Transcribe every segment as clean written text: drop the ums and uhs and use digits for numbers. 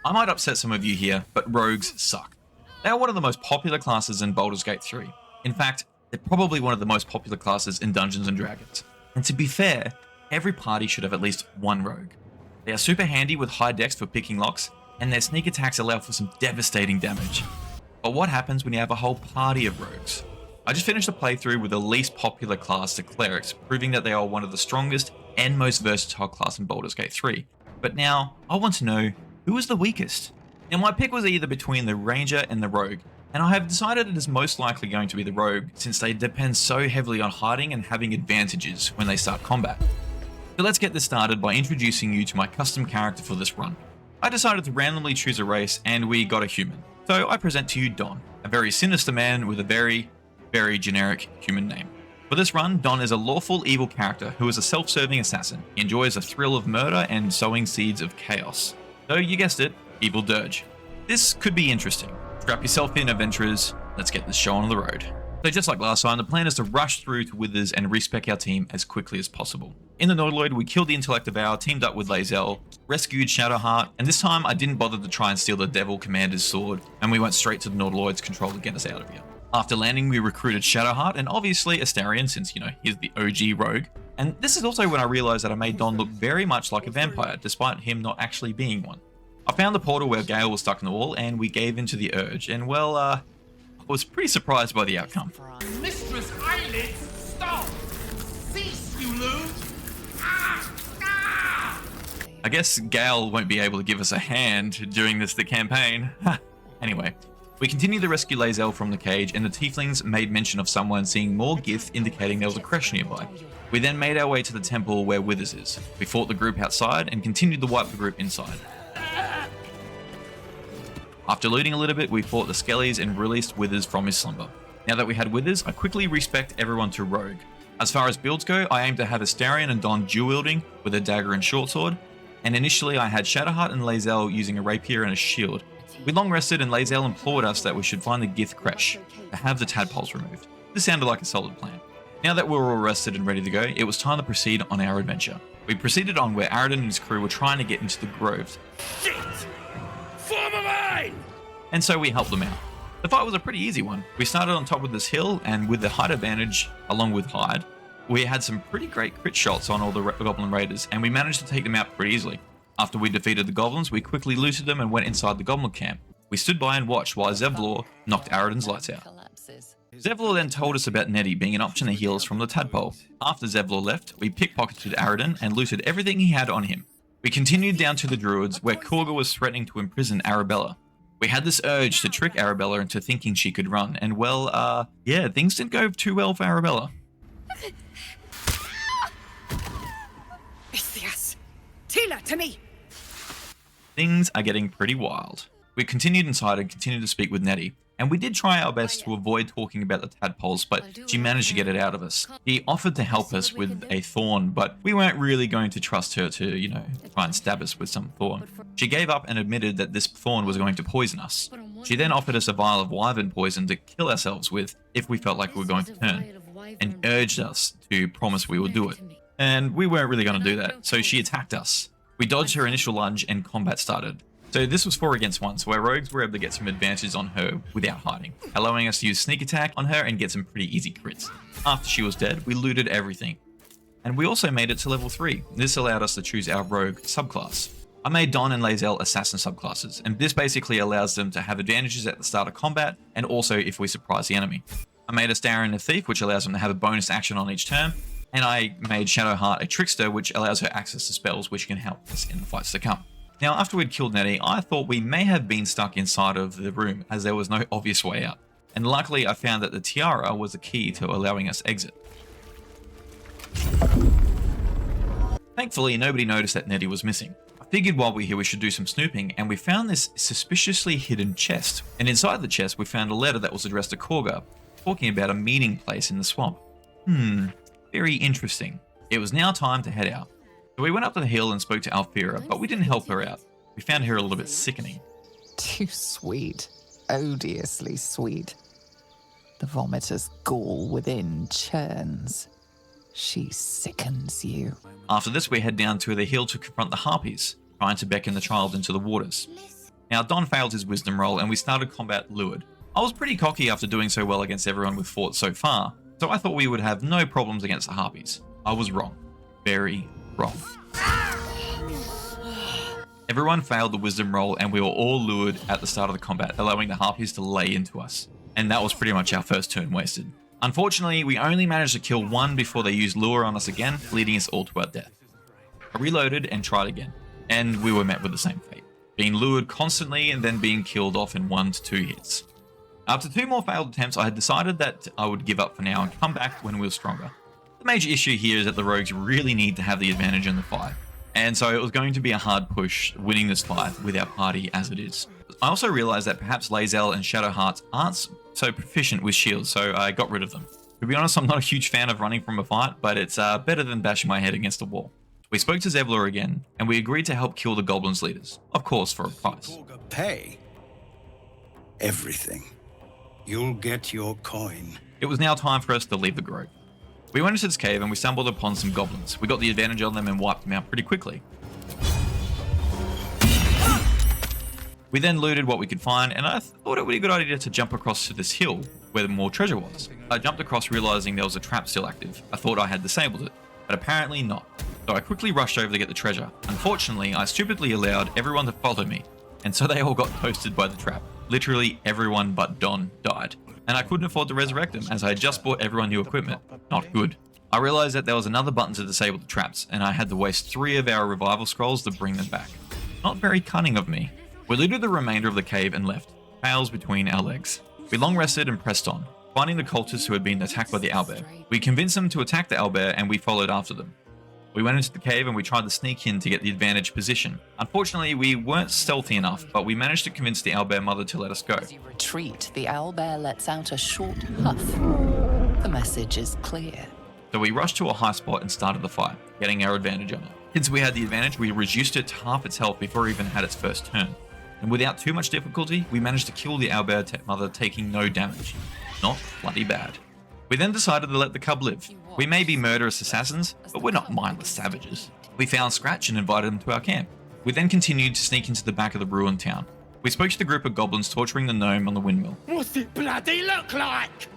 I might upset some of you here, but rogues suck. They are one of the most popular classes in Baldur's Gate 3. In fact, they're probably one of the most popular classes in Dungeons & Dragons. And to be fair, every party should have at least one rogue. They are super handy with high dex for picking locks, and their sneak attacks allow for some devastating damage. But what happens when you have a whole party of rogues? I just finished a playthrough with the least popular class, the Clerics, proving that they are one of the strongest and most versatile class in Baldur's Gate 3. But now, I want to know, who is the weakest? Now my pick was either between the Ranger and the Rogue, and I have decided it is most likely going to be the Rogue since they depend so heavily on hiding and having advantages when they start combat. So let's get this started by introducing you to my custom character for this run. I decided to randomly choose a race and we got a human. So I present to you Don, a very sinister man with a very generic human name. For this run, Don is a lawful evil character who is a self-serving assassin. He enjoys the thrill of murder and sowing seeds of chaos. So you guessed it, evil dirge. This could be interesting. Strap yourself in, adventurers. Let's get this show on the road. So just like last time, the plan is to rush through to Withers and respec our team as quickly as possible. In the Nautiloid, we killed the Intellect Devour, teamed up with Lae'zel, rescued Shadowheart, and this time I didn't bother to try and steal the Devil Commander's sword, and we went straight to the Nautiloid's control to get us out of here. After landing, we recruited Shadowheart and obviously Astarion, since, he's the OG rogue. And this is also when I realized that I made Don look very much like a vampire, despite him not actually being one. I found the portal where Gale was stuck in the wall, and we gave in to the urge, and well, I was pretty surprised by the outcome. Mistress Eyelids, stop! Cease, you loon! I guess Gale won't be able to give us a hand during the campaign. Anyway, we continued to rescue Lae'zel from the cage, and the tieflings made mention of someone seeing more gith indicating there was a creche nearby. We then made our way to the temple where Withers is. We fought the group outside and continued to wipe the group inside. After looting a little bit, we fought the Skellies and released Withers from his slumber. Now that we had Withers, I quickly respect everyone to Rogue. As far as builds go, I aim to have Astarion and Don dual-wielding with a dagger and shortsword, and initially I had Shadowheart and Lae'zel using a rapier and a shield. We long rested and Lae'zel implored us that we should find the Gith creche to have the tadpoles removed. This sounded like a solid plan. Now that we were all rested and ready to go, it was time to proceed on our adventure. We proceeded on where Aradin and his crew were trying to get into the groves. Shit! Form of mine! And so we helped them out. The fight was a pretty easy one. We started on top of this hill, and with the height advantage, along with hide, we had some pretty great crit shots on all the goblin raiders, and we managed to take them out pretty easily. After we defeated the goblins, we quickly looted them and went inside the goblin camp. We stood by and watched while Zevlor knocked Aradin's lights out. Zevlor then told us about Nettie being an option to heal us from the tadpole. After Zevlor left, we pickpocketed Aradin and looted everything he had on him. We continued down to the Druids, where Kurga was threatening to imprison Arabella. We had this urge to trick Arabella into thinking she could run, and well, yeah, things didn't go too well for Arabella. Ithias! Tila, to me! Things are getting pretty wild. We continued inside and continued to speak with Nettie, and we did try our best to avoid talking about the tadpoles, but she managed to get it out of us. She offered to help us with a thorn, but we weren't really going to trust her to, try and stab us with some thorn. She gave up and admitted that this thorn was going to poison us. She then offered us a vial of wyvern poison to kill ourselves with if we felt like we were going to turn, and urged us to promise we would do it. And we weren't really going to do that, so she attacked us. We dodged her initial lunge and combat started. So this was 4 against 1, so our rogues were able to get some advantage on her without hiding, allowing us to use sneak attack on her and get some pretty easy crits. After she was dead, we looted everything. And we also made it to level 3. This allowed us to choose our rogue subclass. I made Don and Lae'zel assassin subclasses, and this basically allows them to have advantages at the start of combat, and also if we surprise the enemy. I made Astarion a thief, which allows them to have a bonus action on each turn, and I made Shadowheart a trickster, which allows her access to spells which can help us in the fights to come. Now, after we'd killed Nettie, I thought we may have been stuck inside of the room as there was no obvious way out. And luckily, I found that the tiara was the key to allowing us exit. Thankfully, nobody noticed that Nettie was missing. I figured while we're here we should do some snooping, and we found this suspiciously hidden chest. And inside the chest, we found a letter that was addressed to Kurga, talking about a meeting place in the swamp. Very interesting. It was now time to head out. So we went up to the hill and spoke to Alfira, but we didn't help her out. We found her a little bit sickening. Too sweet. Odiously sweet. The vomitor's gall within churns. She sickens you. After this, we head down to the hill to confront the harpies, trying to beckon the child into the waters. Now, Don failed his wisdom roll and we started combat lured. I was pretty cocky after doing so well against everyone we've fought so far, so I thought we would have no problems against the Harpies. I was wrong. Very wrong. Everyone failed the wisdom roll and we were all lured at the start of the combat, allowing the Harpies to lay into us. And that was pretty much our first turn wasted. Unfortunately, we only managed to kill one before they used lure on us again, leading us all to our death. I reloaded and tried again, and we were met with the same fate, being lured constantly and then being killed off in 1 to 2 hits. After 2 more failed attempts, I had decided that I would give up for now and come back when we were stronger. The major issue here is that the rogues really need to have the advantage in the fight, and so it was going to be a hard push winning this fight with our party as it is. I also realized that perhaps Lae'zel and Shadowhearts aren't so proficient with shields, so I got rid of them. To be honest, I'm not a huge fan of running from a fight, but it's better than bashing my head against a wall. We spoke to Zevlor again, and we agreed to help kill the goblins' leaders, of course for a price. Pay everything. You'll get your coin. It was now time for us to leave the grove. We went into this cave and we stumbled upon some goblins. We got the advantage on them and wiped them out pretty quickly. We then looted what we could find, and I thought it would be a good idea to jump across to this hill where more treasure was. I jumped across realizing there was a trap still active. I thought I had disabled it, but apparently not. So I quickly rushed over to get the treasure. Unfortunately, I stupidly allowed everyone to follow me, and so they all got toasted by the trap. Literally everyone but Don died, and I couldn't afford to resurrect him as I had just bought everyone new equipment. Not good. I realized that there was another button to disable the traps, and I had to waste 3 of our revival scrolls to bring them back. Not very cunning of me. We looted the remainder of the cave and left, tails between our legs. We long rested and pressed on, finding the cultists who had been attacked by the owlbear. We convinced them to attack the owlbear and we followed after them. We went into the cave and we tried to sneak in to get the advantage position. Unfortunately, we weren't stealthy enough, but we managed to convince the owlbear mother to let us go. As you retreat, the owlbear lets out a short huff. The message is clear. So we rushed to a high spot and started the fight, getting our advantage on it. Since we had the advantage, we reduced it to half its health before it even had its first turn. And without too much difficulty, we managed to kill the owlbear mother, taking no damage. Not bloody bad. We then decided to let the cub live. We may be murderous assassins, but we're not mindless savages. We found Scratch and invited him to our camp. We then continued to sneak into the back of the ruined town. We spoke to the group of goblins torturing the gnome on the windmill. What's it bloody look like?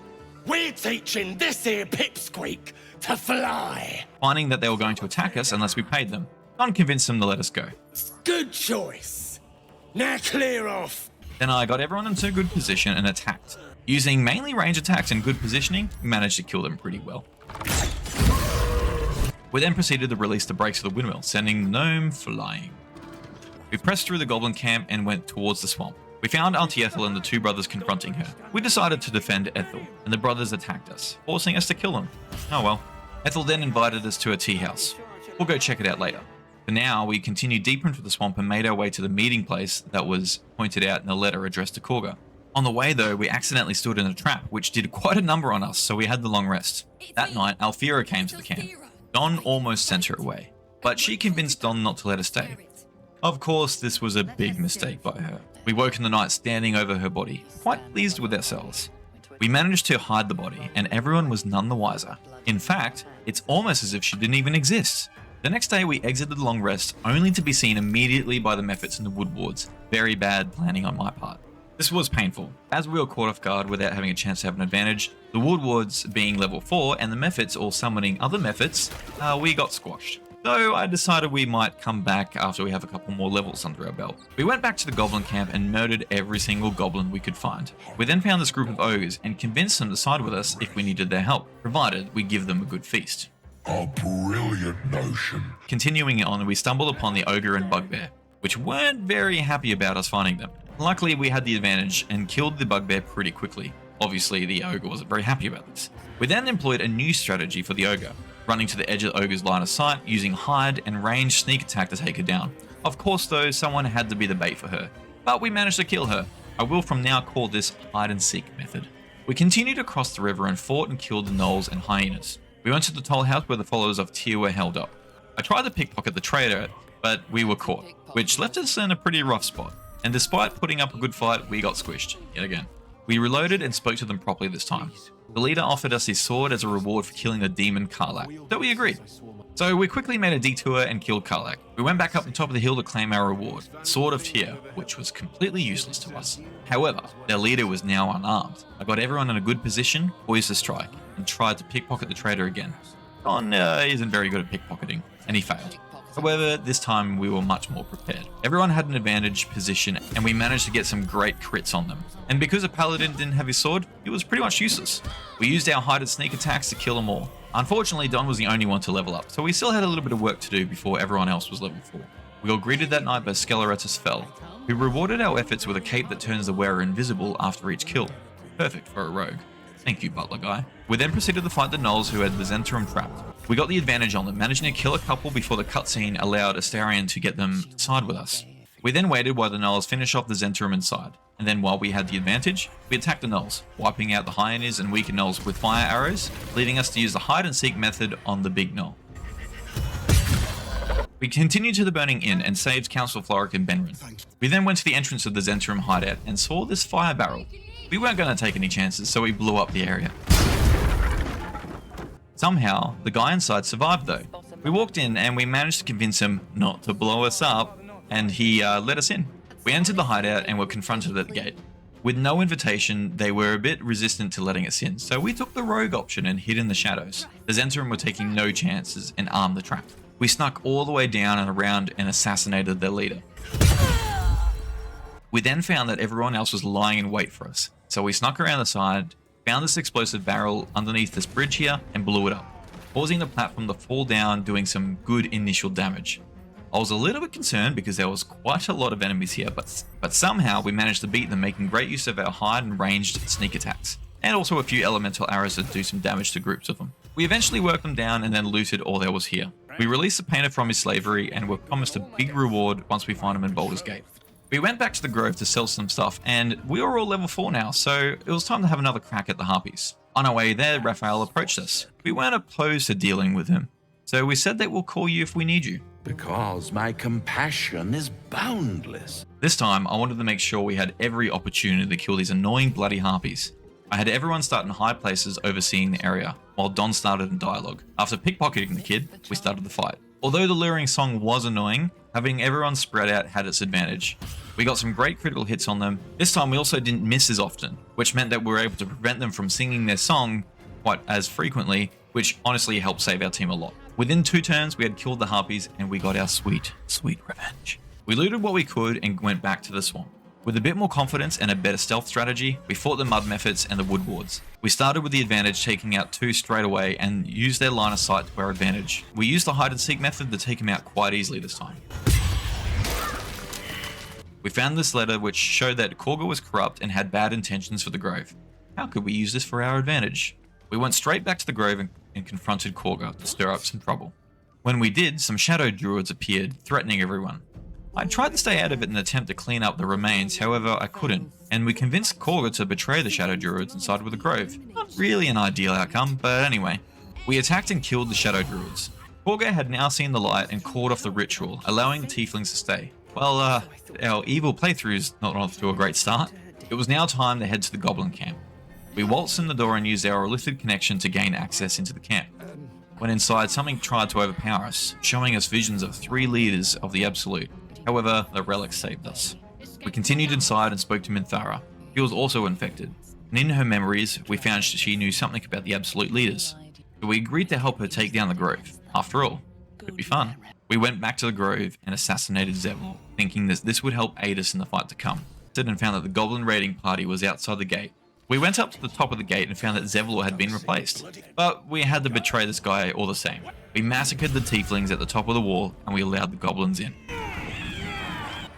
We're teaching this here pipsqueak to fly. Finding that they were going to attack us unless we paid them, Don convinced them to let us go. Good choice. Now clear off. Then I got everyone into a good position and attacked. Using mainly range attacks and good positioning, we managed to kill them pretty well. We then proceeded to release the brakes of the windmill, sending the gnome flying. We pressed through the goblin camp and went towards the swamp. We found Auntie Ethel and the 2 brothers confronting her. We decided to defend Ethel, and the brothers attacked us, forcing us to kill them. Oh well. Ethel then invited us to a tea house. We'll go check it out later. For now, we continued deeper into the swamp and made our way to the meeting place that was pointed out in a letter addressed to Korga. On the way though, we accidentally stood in a trap, which did quite a number on us, so we had the long rest. That night, Alfira came to the camp. Don almost sent her away, but she convinced Don not to let her stay. Of course, this was a big mistake by her. We woke in the night standing over her body, quite pleased with ourselves. We managed to hide the body, and everyone was none the wiser. In fact, it's almost as if she didn't even exist. The next day we exited the long rest, only to be seen immediately by the Mephits and the Woodwards. Very bad planning on my part. This was painful, as we were caught off guard without having a chance to have an advantage. The Woodwards being level 4 and the Mephits all summoning other Mephits, we got squashed. So I decided we might come back after we have a couple more levels under our belt. We went back to the goblin camp and murdered every single goblin we could find. We then found this group of ogres and convinced them to side with us if we needed their help, provided we give them a good feast. A brilliant notion. Continuing on, we stumbled upon the ogre and bugbear, which weren't very happy about us finding them. Luckily, we had the advantage and killed the bugbear pretty quickly. Obviously, the ogre wasn't very happy about this. We then employed a new strategy for the ogre, running to the edge of the ogre's line of sight, using hide and range sneak attack to take her down. Of course though, someone had to be the bait for her, but we managed to kill her. I will from now call this hide and seek method. We continued across the river and fought and killed the gnolls and hyenas. We went to the toll house where the followers of Tyr were held up. I tried to pickpocket the trader, but we were caught, which left us in a pretty rough spot. And despite putting up a good fight, we got squished, yet again. We reloaded and spoke to them properly this time. The leader offered us his sword as a reward for killing the demon Karlak, so we agreed. So we quickly made a detour and killed Karlach. We went back up the top of the hill to claim our reward, Sword of Tyr, which was completely useless to us. However, their leader was now unarmed. I got everyone in a good position, poised to strike, and tried to pickpocket the traitor again. Don isn't very good at pickpocketing, and he failed. However, this time we were much more prepared. Everyone had an advantage position, and we managed to get some great crits on them. And because a paladin didn't have his sword, it was pretty much useless. We used our hide and sneak attacks to kill them all. Unfortunately, Don was the only one to level up, so we still had a little bit of work to do before everyone else was level 4. We got greeted that night by Skeleretus Fell, who rewarded our efforts with a cape that turns the wearer invisible after each kill. Perfect for a rogue. Thank you, Butler Guy. We then proceeded to fight the gnolls who had the Zentrum trapped. We got the advantage on them, managing to kill a couple before the cutscene allowed Astarion to get them to side with us. We then waited while the gnolls finished off the Zentrum inside, and then while we had the advantage, we attacked the gnolls, wiping out the hyenas and weaker gnolls with fire arrows, leaving us to use the hide and seek method on the big gnoll. We continued to the Burning Inn and saved Council Floric and Benrin. We then went to the entrance of the Zentrum hideout and saw this fire barrel. We weren't going to take any chances, so we blew up the area. Somehow, the guy inside survived though. We walked in and we managed to convince him not to blow us up, and he let us in. We entered the hideout and were confronted at the gate. With no invitation, they were a bit resistant to letting us in, so we took the rogue option and hid in the shadows. The Zentrum were taking no chances and armed the trap. We snuck all the way down and around and assassinated their leader. We then found that everyone else was lying in wait for us, so we snuck around the side, found this explosive barrel underneath this bridge here, and blew it up, causing the platform to fall down, doing some good initial damage. I was a little bit concerned because there was quite a lot of enemies here, but somehow we managed to beat them, making great use of our hide and ranged sneak attacks, and also a few elemental arrows that do some damage to groups of them. We eventually worked them down and then looted all there was here. We released the painter from his slavery and were promised a big reward once we find him in Baldur's Gate. We went back to the Grove to sell some stuff, and we were all level 4 now, so it was time to have another crack at the Harpies. On our way there, Raphael approached us. We weren't opposed to dealing with him, so we said that we'll call you if we need you. Because my compassion is boundless. This time, I wanted to make sure we had every opportunity to kill these annoying bloody Harpies. I had everyone start in high places overseeing the area, while Don started in dialogue. After pickpocketing the kid, we started the fight. Although the luring song was annoying, having everyone spread out had its advantage. We got some great critical hits on them. This time we also didn't miss as often, which meant that we were able to prevent them from singing their song quite as frequently, which honestly helped save our team a lot. Within 2 turns, we had killed the Harpies and we got our sweet, sweet revenge. We looted what we could and went back to the swamp. With a bit more confidence and a better stealth strategy, we fought the mud mephits and the wood wards. We started with the advantage, taking out 2 straight away and used their line of sight to our advantage. We used the hide and seek method to take him out quite easily this time. We found this letter which showed that Korga was corrupt and had bad intentions for the Grove. How could we use this for our advantage? We went straight back to the Grove and confronted Korga to stir up some trouble. When we did, some shadow druids appeared, threatening everyone. I tried to stay out of it in an attempt to clean up the remains, however I couldn't, and we convinced Korga to betray the shadow druids and side with the Grove. Not really an ideal outcome, but anyway. We attacked and killed the shadow druids. Korga had now seen the light and called off the ritual, allowing the tieflings to stay. Well, our evil playthrough's not off to a great start. It was now time to head to the goblin camp. We waltzed in the door and used our lifted connection to gain access into the camp. When inside, something tried to overpower us, showing us visions of 3 leaders of the Absolute. However, the relic saved us. We continued inside and spoke to Minthara. She was also infected, and in her memories, we found she knew something about the Absolute leaders. So we agreed to help her take down the Grove. After all, it could be fun. We went back to the Grove and assassinated Zevil, thinking that this would help aid us in the fight to come. And found that the goblin raiding party was outside the gate. We went up to the top of the gate and found that Zevil had been replaced, but we had to betray this guy all the same. We massacred the tieflings at the top of the wall and we allowed the goblins in.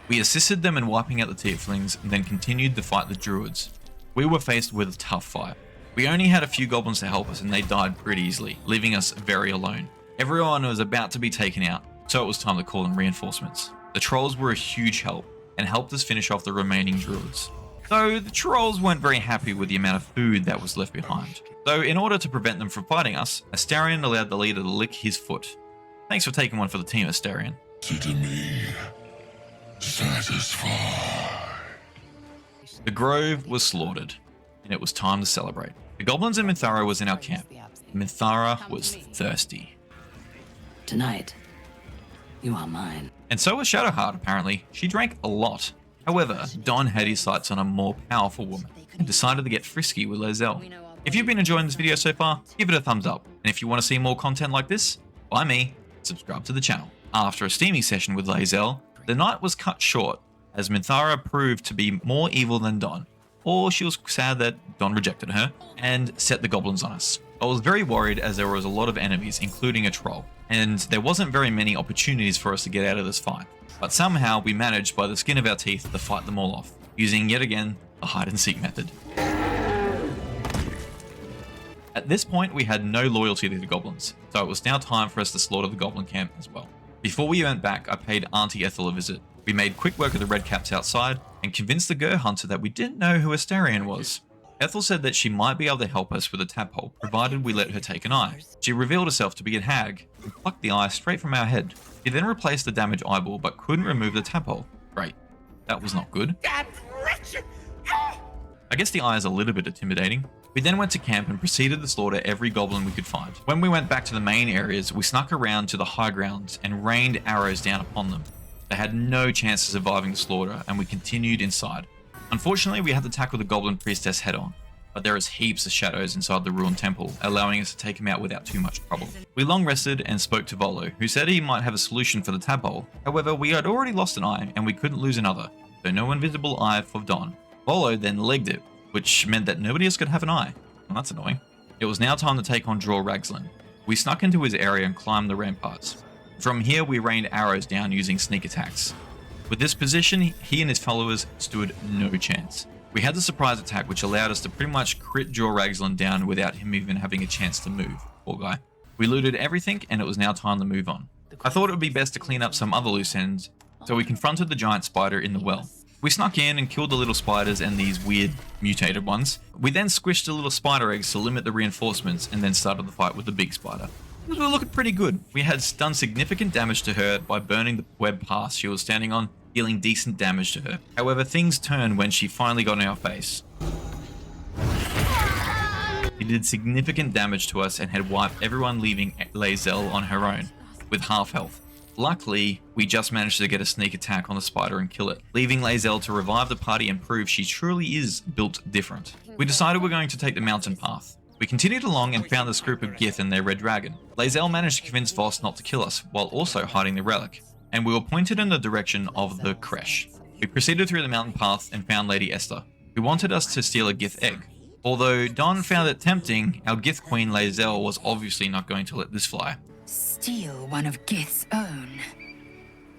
We assisted them in wiping out the tieflings and then continued to fight the druids. We were faced with a tough fight. We only had a few goblins to help us and they died pretty easily, leaving us very alone. Everyone was about to be taken out, so it was time to call in reinforcements. The trolls were a huge help and helped us finish off the remaining druids. Though the trolls weren't very happy with the amount of food that was left behind. So in order to prevent them from fighting us, Astarion allowed the leader to lick his foot. Thanks for taking one for the team, Astarion. To me, satisfied. The Grove was slaughtered, and it was time to celebrate. The goblins and Minthara was in our camp. Minthara was thirsty. Tonight, you are mine. And so was Shadowheart, apparently. She drank a lot. However, Don had his sights on a more powerful woman and decided to get frisky with Lae'zel. If you've been enjoying this video so far, give it a thumbs up. And if you want to see more content like this, by me, subscribe to the channel. After a steamy session with Lae'zel, the night was cut short as Minthara proved to be more evil than Don. Or she was sad that Don rejected her and set the goblins on us. I was very worried as there was a lot of enemies, including a troll, and there wasn't very many opportunities for us to get out of this fight. But somehow we managed by the skin of our teeth to fight them all off, using yet again a hide and seek method. At this point we had no loyalty to the goblins, so it was now time for us to slaughter the goblin camp as well. Before we went back, I paid Auntie Ethel a visit. We made quick work of the redcaps outside and convinced the Gur Hunter that we didn't know who Astarion was. Ethel said that she might be able to help us with a tadpole, provided we let her take an eye. She revealed herself to be a hag and plucked the eye straight from our head. She then replaced the damaged eyeball but couldn't remove the tadpole. Great. That was not good. I guess the eye is a little bit intimidating. We then went to camp and proceeded to slaughter every goblin we could find. When we went back to the main areas, we snuck around to the high grounds and rained arrows down upon them. They had no chance of surviving the slaughter, and we continued inside. Unfortunately, we had to tackle the goblin priestess head on, but there is heaps of shadows inside the ruined temple, allowing us to take him out without too much trouble. We long rested and spoke to Volo, who said he might have a solution for the tadpole. However, we had already lost an eye, and we couldn't lose another, so no invisible eye for Don. Volo then legged it, which meant that nobody else could have an eye. Well, that's annoying. It was now time to take on Draw Ragzlin. We snuck into his area and climbed the ramparts. From here, we rained arrows down using sneak attacks. With this position, he and his followers stood no chance. We had the surprise attack, which allowed us to pretty much crit Draw Ragzlin down without him even having a chance to move. Poor guy. We looted everything, and it was now time to move on. I thought it would be best to clean up some other loose ends, so we confronted the giant spider in the well. We snuck in and killed the little spiders and these weird mutated ones. We then squished the little spider eggs to limit the reinforcements and then started the fight with the big spider. We were looking pretty good. We had done significant damage to her by burning the web path she was standing on, dealing decent damage to her. However, things turned when she finally got in our face. She did significant damage to us and had wiped everyone, leaving Lae'zel on her own, with half health. Luckily, we just managed to get a sneak attack on the spider and kill it, leaving Lae'zel to revive the party and prove she truly is built different. We decided we're going to take the mountain path. We continued along and found this group of Gith and their red dragon. Lae'zel managed to convince Voss not to kill us, while also hiding the relic, and we were pointed in the direction of the creche. We proceeded through the mountain path and found Lady Esther, who wanted us to steal a Gith egg. Although Don found it tempting, our Gith queen Lae'zel was obviously not going to let this fly. Steal one of Gith's own.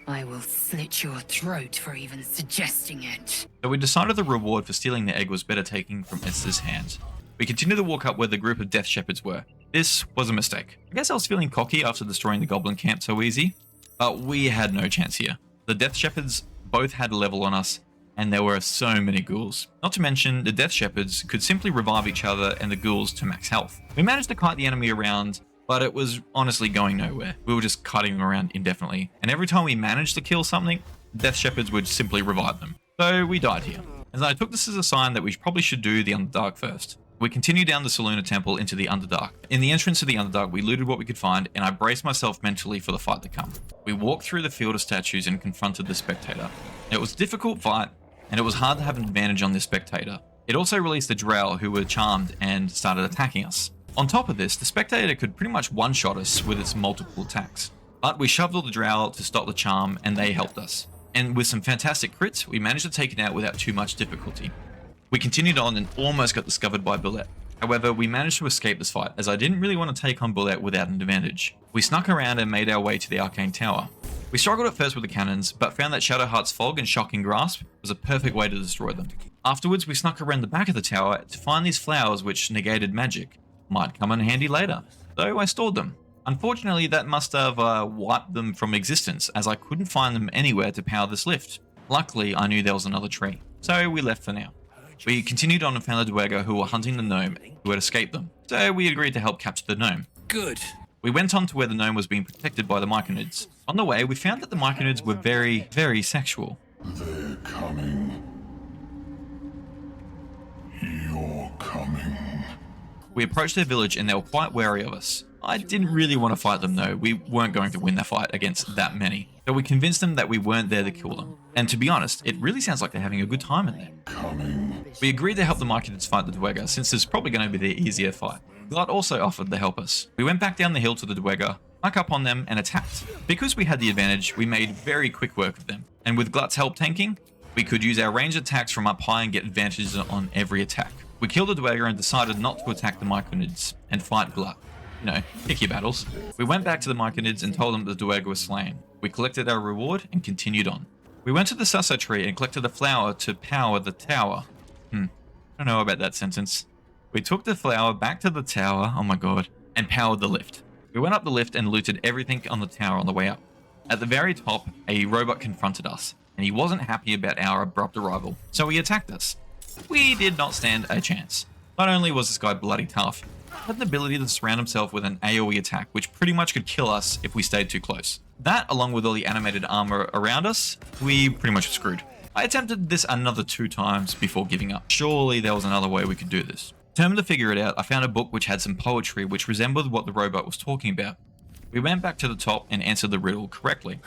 I will slit your throat for even suggesting it. So we decided the reward for stealing the egg was better taken from Esther's hands. We continued to walk up where the group of death shepherds were. This was a mistake. I guess I was feeling cocky after destroying the goblin camp so easy, but we had no chance here. The death shepherds both had a level on us, and there were so many ghouls. Not to mention, the death shepherds could simply revive each other and the ghouls to max health. We managed to kite the enemy around, but it was honestly going nowhere. We were just kiting them around indefinitely, and every time we managed to kill something, the death shepherds would simply revive them. So we died here. And I took this as a sign that we probably should do the Underdark first. We continued down the Saluna Temple into the Underdark. In the entrance to the Underdark, we looted what we could find, and I braced myself mentally for the fight to come. We walked through the field of statues and confronted the Spectator. It was a difficult fight, and it was hard to have an advantage on this Spectator. It also released the Drow, who were charmed and started attacking us. On top of this, the Spectator could pretty much one-shot us with its multiple attacks. But we shoved all the Drow to stop the charm, and they helped us. And with some fantastic crits, we managed to take it out without too much difficulty. We continued on and almost got discovered by Bullet. However, we managed to escape this fight, as I didn't really want to take on Bullet without an advantage. We snuck around and made our way to the Arcane Tower. We struggled at first with the cannons, but found that Shadowheart's Fog and Shocking Grasp was a perfect way to destroy them. Afterwards, we snuck around the back of the tower to find these flowers which negated magic. Might come in handy later, though I stored them. Unfortunately, that must have wiped them from existence, as I couldn't find them anywhere to power this lift. Luckily, I knew there was another tree, so we left for now. We continued on and found the Dwergo who were hunting the gnome who had escaped them, so we agreed to help capture the gnome. Good. We went on to where the gnome was being protected by the Myconids. On the way, we found that the Myconids were very, very sexual. They're coming. You're coming. We approached their village and they were quite wary of us. I didn't really want to fight them though, we weren't going to win that fight against that many. So we convinced them that we weren't there to kill them. And to be honest, it really sounds like they're having a good time in there. We agreed to help the Myconids fight the Dweger, since it's probably going to be the easier fight. Glut also offered to help us. We went back down the hill to the Dweger, snuck up on them and attacked. Because we had the advantage, we made very quick work of them. And with Glut's help tanking, we could use our ranged attacks from up high and get advantages on every attack. We killed the Dweger and decided not to attack the Myconids and fight Glut. You know, pick your battles. We went back to the Myconids and told them the Dweger was slain. We collected our reward and continued on. We went to the Susso tree and collected a flower to power the tower. I don't know about that sentence. We took the flower back to the tower, oh my god, and powered the lift. We went up the lift and looted everything on the tower on the way up. At the very top, a robot confronted us, and he wasn't happy about our abrupt arrival, so he attacked us. We did not stand a chance. Not only was this guy bloody tough, he had the ability to surround himself with an AoE attack, which pretty much could kill us if we stayed too close. That, along with all the animated armor around us, we pretty much were screwed. I attempted this another 2 times before giving up. Surely there was another way we could do this. Determined to figure it out, I found a book which had some poetry which resembled what the robot was talking about. We went back to the top and answered the riddle correctly.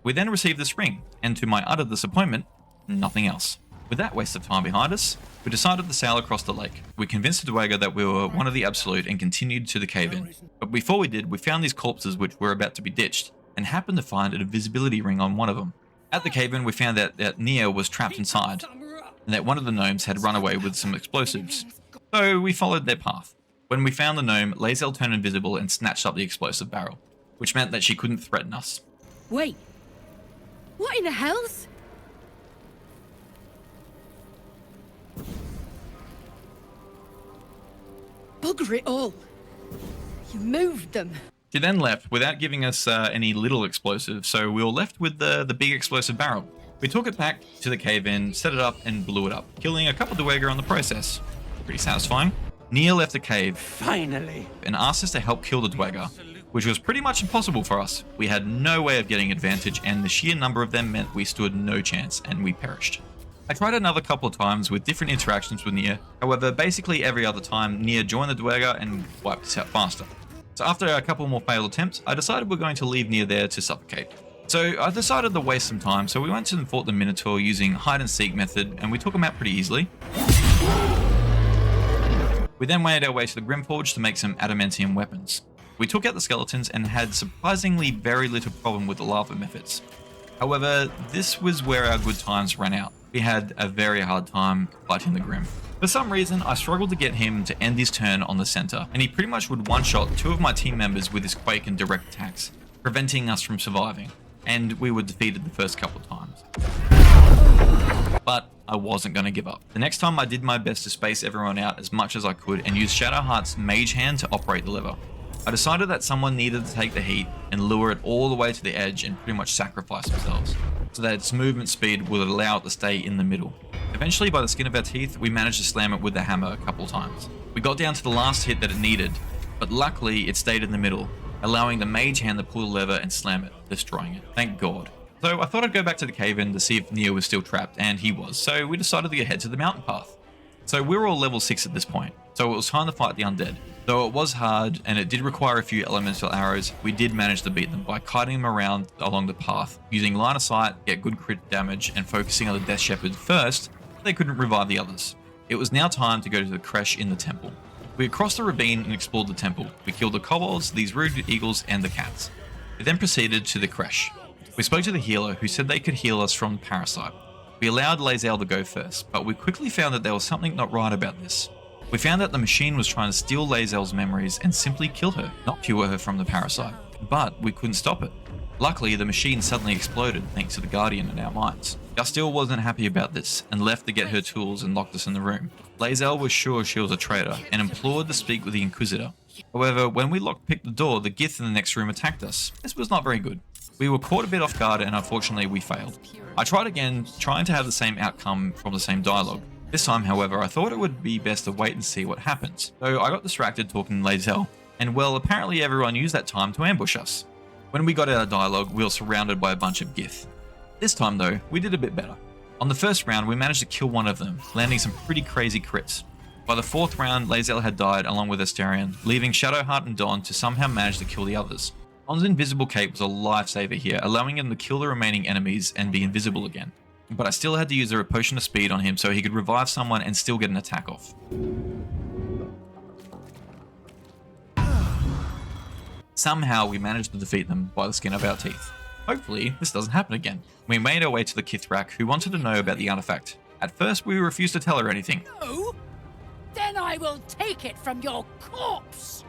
We then received this ring, and to my utter disappointment, nothing else. With that waste of time behind us, we decided to sail across the lake. We convinced the Dweger that we were one of the Absolute and continued to the cave-in. But before we did, we found these corpses which were about to be ditched, and happened to find an invisibility ring on one of them. At the cave-in, we found that Nia was trapped inside, and that one of the gnomes had run away with some explosives. So we followed their path. When we found the gnome, Lae'zel turned invisible and snatched up the explosive barrel, which meant that she couldn't threaten us. Wait. What in the hell's? Bugger it all. You moved them. She then left without giving us any little explosive, so we were left with the big explosive barrel. We took it back to the cave-in, set it up, and blew it up, killing a couple Dweger on the process. Pretty satisfying. Nia left the cave, Finally, and asked us to help kill the Dweger, which was pretty much impossible for us. We had no way of getting advantage, and the sheer number of them meant we stood no chance, and we perished. I tried another couple of times with different interactions with Nia. However, basically every other time, Nia joined the Dweger and wiped us out faster. So after a couple more failed attempts, I decided we're going to leave Nia there to suffocate. So I decided to waste some time, so we went to and fought the Minotaur using hide and seek method, and we took him out pretty easily. We then made our way to the Grimforge to make some adamantium weapons. We took out the skeletons and had surprisingly very little problem with the lava methods. However, this was where our good times ran out. We had a very hard time fighting the Grim. For some reason, I struggled to get him to end his turn on the center, and he pretty much would one-shot 2 of my team members with his Quake and direct attacks, preventing us from surviving, and we were defeated the first couple of times. But I wasn't going to give up. The next time I did my best to space everyone out as much as I could and use Shadowheart's Mage Hand to operate the lever. I decided that someone needed to take the heat and lure it all the way to the edge and pretty much sacrifice themselves, so that its movement speed would allow it to stay in the middle. Eventually, by the skin of our teeth, we managed to slam it with the hammer a couple times. We got down to the last hit that it needed, but luckily it stayed in the middle, allowing the Mage Hand to pull the lever and slam it, destroying it. Thank God. So I thought I'd go back to the cave-in to see if Neo was still trapped, and he was, so we decided to head to the mountain path. So we were all level 6 at this point, so it was time to fight the undead. Though it was hard, and it did require a few elemental arrows, we did manage to beat them by kiting them around along the path, using line of sight, get good crit damage, and focusing on the Death Shepherd first. They couldn't revive the others. It was now time to go to the creche in the temple. We crossed the ravine and explored the temple. We killed the kobolds, these rude eagles, and the cats. We then proceeded to the creche. We spoke to the healer, who said they could heal us from the parasite. We allowed Lae'zel to go first, but we quickly found that there was something not right about this. We found that the machine was trying to steal Lae'zel's memories and simply kill her, not cure her from the parasite. But we couldn't stop it. Luckily, the machine suddenly exploded thanks to the Guardian in our minds. Gastiel wasn't happy about this and left to get her tools and locked us in the room. Lae'zel was sure she was a traitor and implored to speak with the Inquisitor. However, when we lockpicked the door, the Gith in the next room attacked us. This was not very good. We were caught a bit off guard and unfortunately we failed. I tried again, trying to have the same outcome from the same dialogue. This time, however, I thought it would be best to wait and see what happens. So I got distracted talking to Lae'zel, and well, apparently everyone used that time to ambush us. When we got out of dialogue, we were surrounded by a bunch of Gith. This time though, we did a bit better. On the first round, we managed to kill one of them, landing some pretty crazy crits. By the fourth round, Lae'zel had died along with Astarion, leaving Shadowheart and Dawn to somehow manage to kill the others. Dawn's invisible cape was a lifesaver here, allowing him to kill the remaining enemies and be invisible again. But I still had to use a potion of speed on him so he could revive someone and still get an attack off. Somehow we managed to defeat them by the skin of our teeth. Hopefully, this doesn't happen again. We made our way to the Kithrak, who wanted to know about the artifact. At first, we refused to tell her anything. No? Then I will take it from your corpse!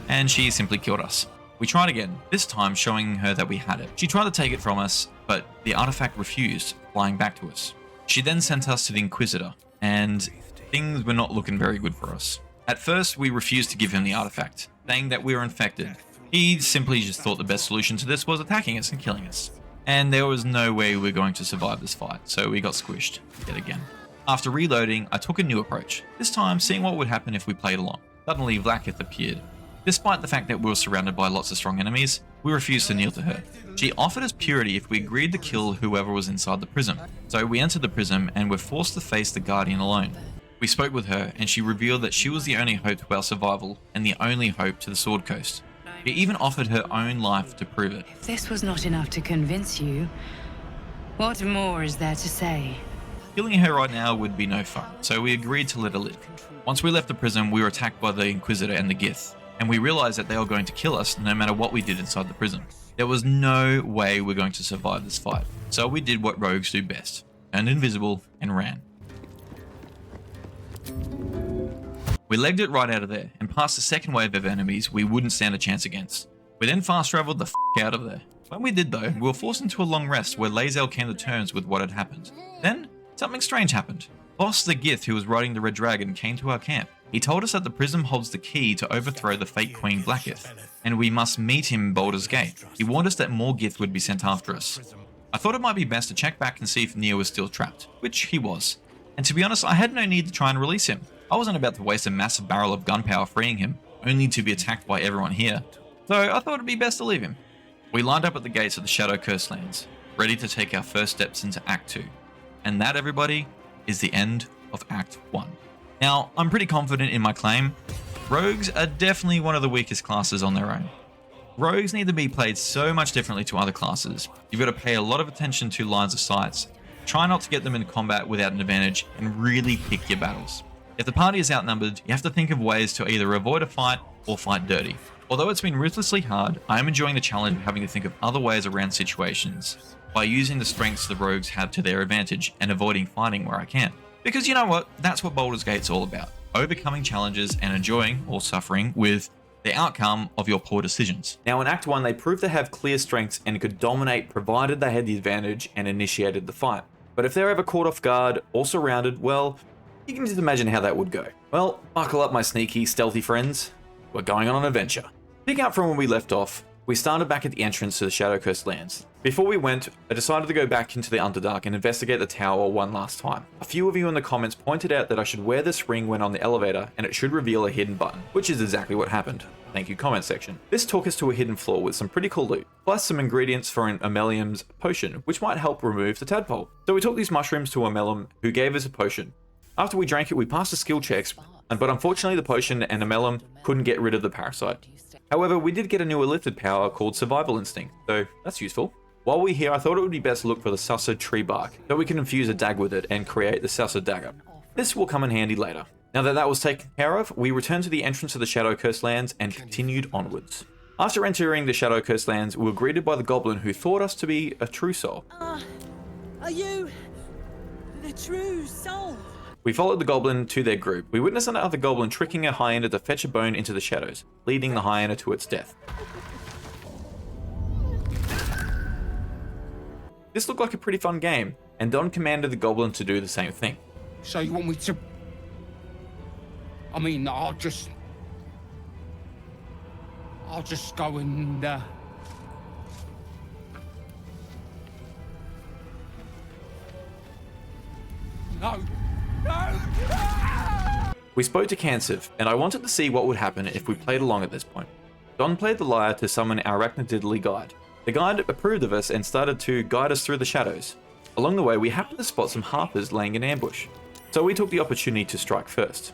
And she simply killed us. We tried again, this time showing her that we had it. She tried to take it from us, but the artifact refused, flying back to us. She then sent us to the Inquisitor, and things were not looking very good for us. At first, we refused to give him the artifact, saying that we were infected. He simply just thought the best solution to this was attacking us and killing us. And there was no way we were going to survive this fight, so we got squished yet again. After reloading, I took a new approach, this time seeing what would happen if we played along. Suddenly, Vlaakith appeared. Despite the fact that we were surrounded by lots of strong enemies, we refused to kneel to her. She offered us purity if we agreed to kill whoever was inside the prism. So we entered the prism and were forced to face the Guardian alone. We spoke with her, and she revealed that she was the only hope to our survival and the only hope to the Sword Coast. She even offered her own life to prove it. If this was not enough to convince you, what more is there to say? Killing her right now would be no fun, so we agreed to let her live. Once we left the prison, we were attacked by the Inquisitor and the Gith, and we realized that they were going to kill us no matter what we did inside the prison. There was no way we're going to survive this fight, so we did what rogues do best, turned invisible and ran. We legged it right out of there, and past the second wave of enemies we wouldn't stand a chance against. We then fast traveled the f*** out of there. When we did though, we were forced into a long rest where Lae'zel came to terms with what had happened. Then, something strange happened. Boss the Gith, who was riding the Red Dragon, came to our camp. He told us that the prism holds the key to overthrow the fake Queen Vlaakith, and we must meet him in Baldur's Gate. He warned us that more Gith would be sent after us. I thought it might be best to check back and see if Neo was still trapped, which he was. And to be honest, I had no need to try and release him. I wasn't about to waste a massive barrel of gunpowder freeing him, only to be attacked by everyone here. So I thought it'd be best to leave him. We lined up at the gates of the Shadow Cursed Lands, ready to take our first steps into Act 2. And that, everybody, is the end of Act 1. Now, I'm pretty confident in my claim. Rogues are definitely one of the weakest classes on their own. Rogues need to be played so much differently to other classes. You've got to pay a lot of attention to lines of sights, try not to get them in combat without an advantage, and really pick your battles. If the party is outnumbered, you have to think of ways to either avoid a fight or fight dirty. Although it's been ruthlessly hard, I am enjoying the challenge of having to think of other ways around situations by using the strengths the rogues have to their advantage and avoiding fighting where I can. Because you know what? That's what Baldur's Gate's all about. Overcoming challenges and enjoying, or suffering, with the outcome of your poor decisions. Now in Act 1, they proved to have clear strengths and could dominate provided they had the advantage and initiated the fight. But if they're ever caught off guard or surrounded, well, you can just imagine how that would go. Well, buckle up my sneaky, stealthy friends. We're going on an adventure. Picking up from where we left off, we started back at the entrance to the Shadow Cursed Lands. Before we went, I decided to go back into the Underdark and investigate the tower one last time. A few of you in the comments pointed out that I should wear this ring when on the elevator and it should reveal a hidden button, which is exactly what happened. Thank you, comment section. This took us to a hidden floor with some pretty cool loot, plus some ingredients for an Amelium's potion, which might help remove the tadpole. So we took these mushrooms to Amelium, who gave us a potion. After we drank it, we passed the skill checks, but unfortunately the potion and Amelium couldn't get rid of the parasite. However, we did get a new lifted power called Survival Instinct, so that's useful. While we're here, I thought it would be best to look for the Sussa tree bark, so we can infuse a dag with it and create the Sussa dagger. This will come in handy later. Now that that was taken care of, we returned to the entrance of the Shadow Cursed Lands and continued onwards. After entering the Shadow Cursed Lands, we were greeted by the goblin who thought us to be a true soul. Are you the true soul? We followed the goblin to their group. We witnessed another goblin tricking a hyena to fetch a bone into the shadows, leading the hyena to its death. This looked like a pretty fun game, and Don commanded the goblin to do the same thing. So you want me to... I mean, I'll just go and... No! We spoke to Kansiv, and I wanted to see what would happen if we played along at this point. Don played the lyre to summon our arachnodiddly guide. The guide approved of us and started to guide us through the shadows. Along the way, we happened to spot some harpers laying in ambush, so we took the opportunity to strike first.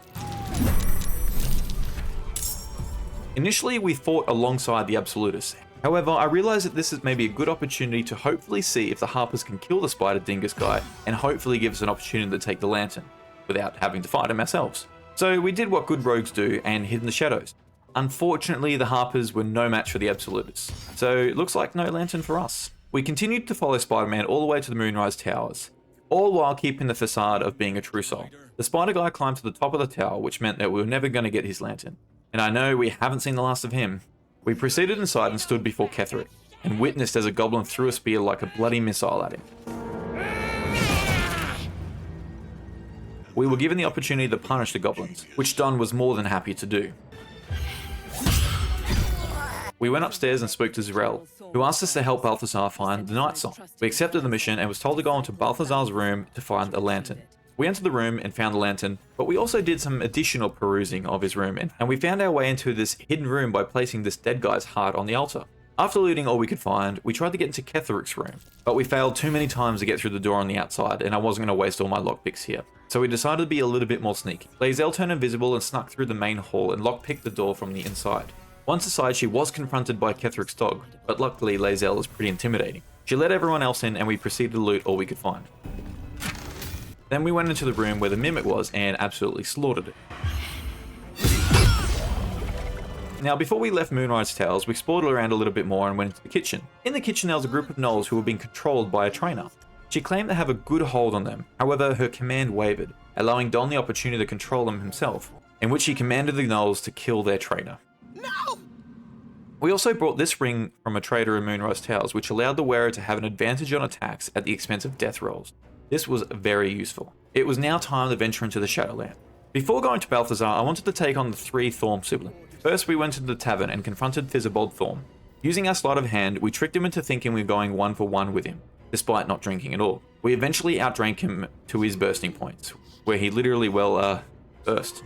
Initially, we fought alongside the Absolutists. However, I realized that this is maybe a good opportunity to hopefully see if the harpers can kill the spider dingus guy and hopefully give us an opportunity to take the lantern without having to fight him ourselves. So we did what good rogues do and hid in the shadows. Unfortunately, the harpers were no match for the Absolutists, so it looks like no lantern for us. We continued to follow Spider-Man all the way to the Moonrise Towers, all while keeping the facade of being a true soul. The spider guy climbed to the top of the tower, which meant that we were never going to get his lantern. And I know we haven't seen the last of him. We proceeded inside and stood before Cleric, and witnessed as a goblin threw a spear like a bloody missile at him. We were given the opportunity to punish the goblins, which Don was more than happy to do. We went upstairs and spoke to Zerel, who asked us to help Balthazar find the Night Song. We accepted the mission and was told to go into Balthazar's room to find a lantern. We entered the room and found the lantern, but we also did some additional perusing of his room, and we found our way into this hidden room by placing this dead guy's heart on the altar. After looting all we could find, we tried to get into Ketheric's room, but we failed too many times to get through the door on the outside, and I wasn't going to waste all my lockpicks here. So we decided to be a little bit more sneaky. Lae'zel turned invisible and snuck through the main hall and lockpicked the door from the inside. Once inside, she was confronted by Ketheric's dog, but luckily Lae'zel is pretty intimidating. She let everyone else in and we proceeded to loot all we could find. Then we went into the room where the mimic was and absolutely slaughtered it. Now, before we left Moonrise Towers, we explored around a little bit more and went into the kitchen. In the kitchen, there was a group of gnolls who were being controlled by a trainer. She claimed to have a good hold on them, however, her command wavered, allowing Don the opportunity to control them himself, in which he commanded the gnolls to kill their trainer. No! We also brought this ring from a trader in Moonrise Towers, which allowed the wearer to have an advantage on attacks at the expense of death rolls. This was very useful. It was now time to venture into the Shadowland. Before going to Balthazar, I wanted to take on the 3 Thorm siblings. First, we went to the tavern and confronted Thizabald Thorm. Using our sleight of hand, we tricked him into thinking we were going 1-for-1 with him, despite not drinking at all. We eventually outdrank him to his bursting points, where he literally, burst.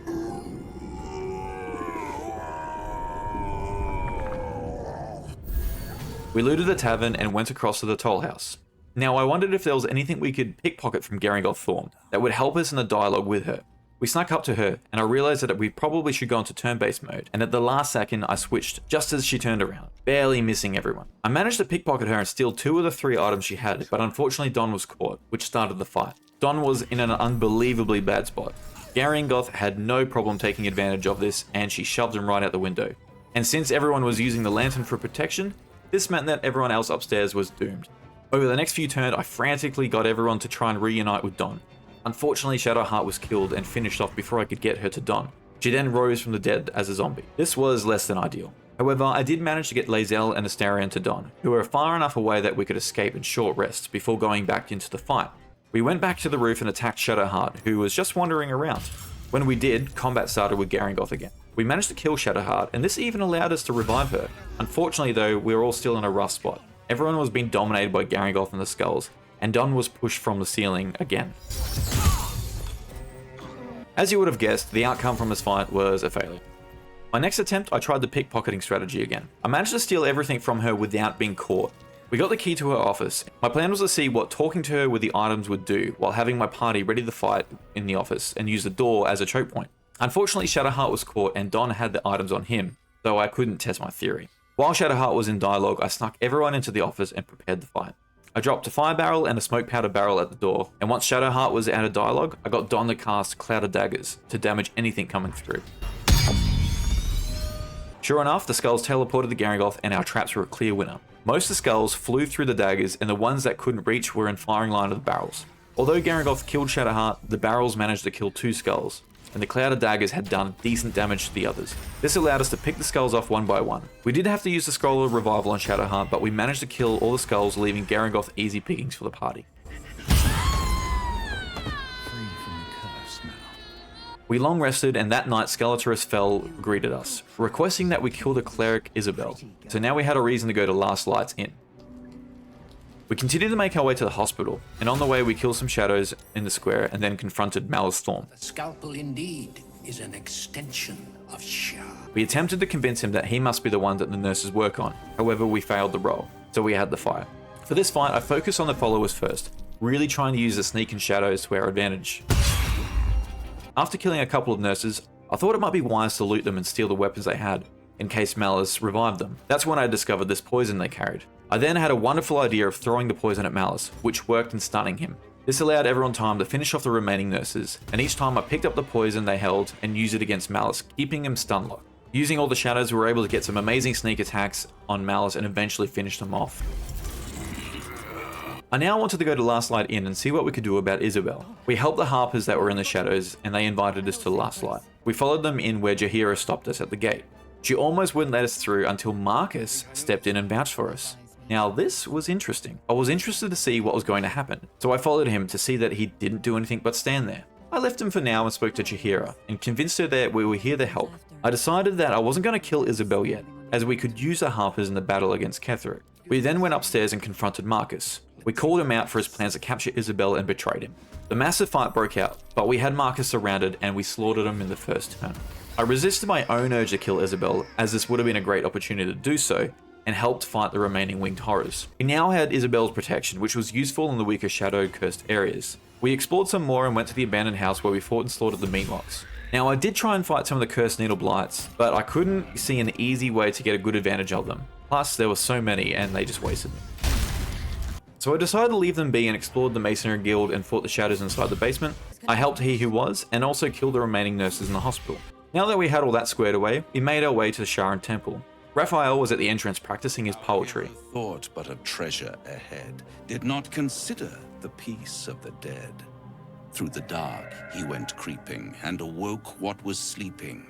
We looted the tavern and went across to the toll house. Now, I wondered if there was anything we could pickpocket from Garringoth Thorm that would help us in the dialogue with her. We snuck up to her, and I realized that we probably should go into turn-based mode, and at the last second I switched just as she turned around, barely missing everyone. I managed to pickpocket her and steal 2 of the 3 items she had, but unfortunately Don was caught, which started the fight. Don was in an unbelievably bad spot. Garringoth had no problem taking advantage of this, and she shoved him right out the window. And since everyone was using the lantern for protection, this meant that everyone else upstairs was doomed. Over the next few turns, I frantically got everyone to try and reunite with Don. Unfortunately, Shadowheart was killed and finished off before I could get her to Don. She then rose from the dead as a zombie. This was less than ideal. However, I did manage to get Lae'zel and Astarion to Don, who were far enough away that we could escape in short rests before going back into the fight. We went back to the roof and attacked Shadowheart, who was just wandering around. When we did, combat started with Garringoth again. We managed to kill Shadowheart, and this even allowed us to revive her. Unfortunately though, we were all still in a rough spot. Everyone was being dominated by Garringoth and the Skulls, and Don was pushed from the ceiling again. As you would have guessed, the outcome from this fight was a failure. My next attempt, I tried the pickpocketing strategy again. I managed to steal everything from her without being caught. We got the key to her office. My plan was to see what talking to her with the items would do, while having my party ready to fight in the office and use the door as a choke point. Unfortunately, Shadowheart was caught and Don had the items on him, so I couldn't test my theory. While Shadowheart was in dialogue, I snuck everyone into the office and prepared the fight. I dropped a fire barrel and a smoke powder barrel at the door, and once Shadowheart was out of dialogue, I got Don to cast Cloud of Daggers to damage anything coming through. Sure enough, the Skulls teleported to Garringoth and our traps were a clear winner. Most of the Skulls flew through the daggers and the ones that couldn't reach were in firing line of the barrels. Although Garringoth killed Shadowheart, the barrels managed to kill 2 Skulls, and the Cloud of Daggers had done decent damage to the others. This allowed us to pick the Skulls off one by one. We did have to use the Scroll of Revival on Shadowheart, but we managed to kill all the Skulls, leaving Garringoth easy pickings for the party. We long rested, and that night Skeletorus Fell greeted us, requesting that we kill the Cleric Isabel, so now we had a reason to go to Last Lights Inn. We continued to make our way to the hospital, and on the way we killed some shadows in the square and then confronted Malice Thorm. The scalpel indeed is an extension of Shah. We attempted to convince him that he must be the one that the nurses work on, however we failed the role, so we had the fight. For this fight I focused on the followers first. really trying to use the sneak and shadows to our advantage. After killing a couple of nurses, I thought it might be wise to loot them and steal the weapons they had, in case Malice revived them. That's when I discovered this poison they carried. I then had a wonderful idea of throwing the poison at Malice, which worked in stunning him. This allowed everyone time to finish off the remaining nurses, and each time I picked up the poison they held and used it against Malice, keeping him stun locked. Using all the shadows, we were able to get some amazing sneak attacks on Malice and eventually finish them off. I now wanted to go to Last Light Inn and see what we could do about Isabel. We helped the Harpers that were in the shadows, and they invited us to the Last Light. We followed them in where Jaheira stopped us at the gate. She almost wouldn't let us through until Marcus stepped in and vouched for us. Now this was interesting. I was interested to see what was going to happen, so I followed him to see that he didn't do anything but stand there. I left him for now and spoke to Jaheira, and convinced her that we were here to help. I decided that I wasn't going to kill Isabel yet, as we could use the Harpers in the battle against Cleric. We then went upstairs and confronted Marcus. We called him out for his plans to capture Isabel and betrayed him. The massive fight broke out, but we had Marcus surrounded and we slaughtered him in the first turn. I resisted my own urge to kill Isabel, as this would have been a great opportunity to do so, and helped fight the remaining winged horrors. We now had Isabel's protection, which was useful in the weaker shadow cursed areas. We explored some more and went to the abandoned house where we fought and slaughtered the meatlocks. Now I did try and fight some of the cursed needle blights, but I couldn't see an easy way to get a good advantage of them. Plus there were so many and they just wasted me. So I decided to leave them be and explored the Masonry Guild and fought the shadows inside the basement. I helped He Who Was, and also killed the remaining nurses in the hospital. Now that we had all that squared away, we made our way to the Sharon Temple. Raphael was at the entrance practicing his poetry. Thought but of treasure ahead, did not consider the peace of the dead. Through the dark he went creeping, and awoke what was sleeping.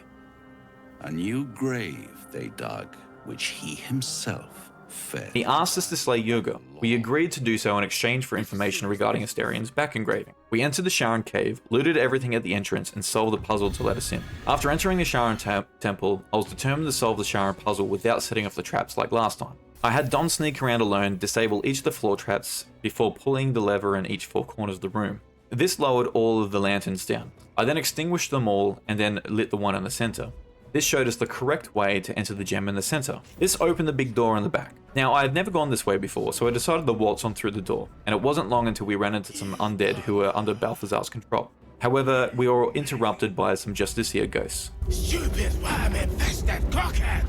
A new grave they dug, which he himself fed. He asked us to slay Yurga. We agreed to do so in exchange for information regarding Asterian's back engraving. We entered the Sharon cave, looted everything at the entrance, and solved the puzzle to let us in. After entering the Sharon temple, I was determined to solve the Sharon puzzle without setting off the traps like last time. I had Don sneak around alone, disable each of the floor traps before pulling the lever in each four corners of the room. This lowered all of the lanterns down. I then extinguished them all and then lit the one in the center. This showed us the correct way to enter the gem in the center. This opened the big door in the back. Now, I had never gone this way before, so I decided to waltz on through the door, and it wasn't long until we ran into some undead who were under Balthazar's control. However, we were interrupted by some Justicia ghosts. Stupid worm-infested cockhead!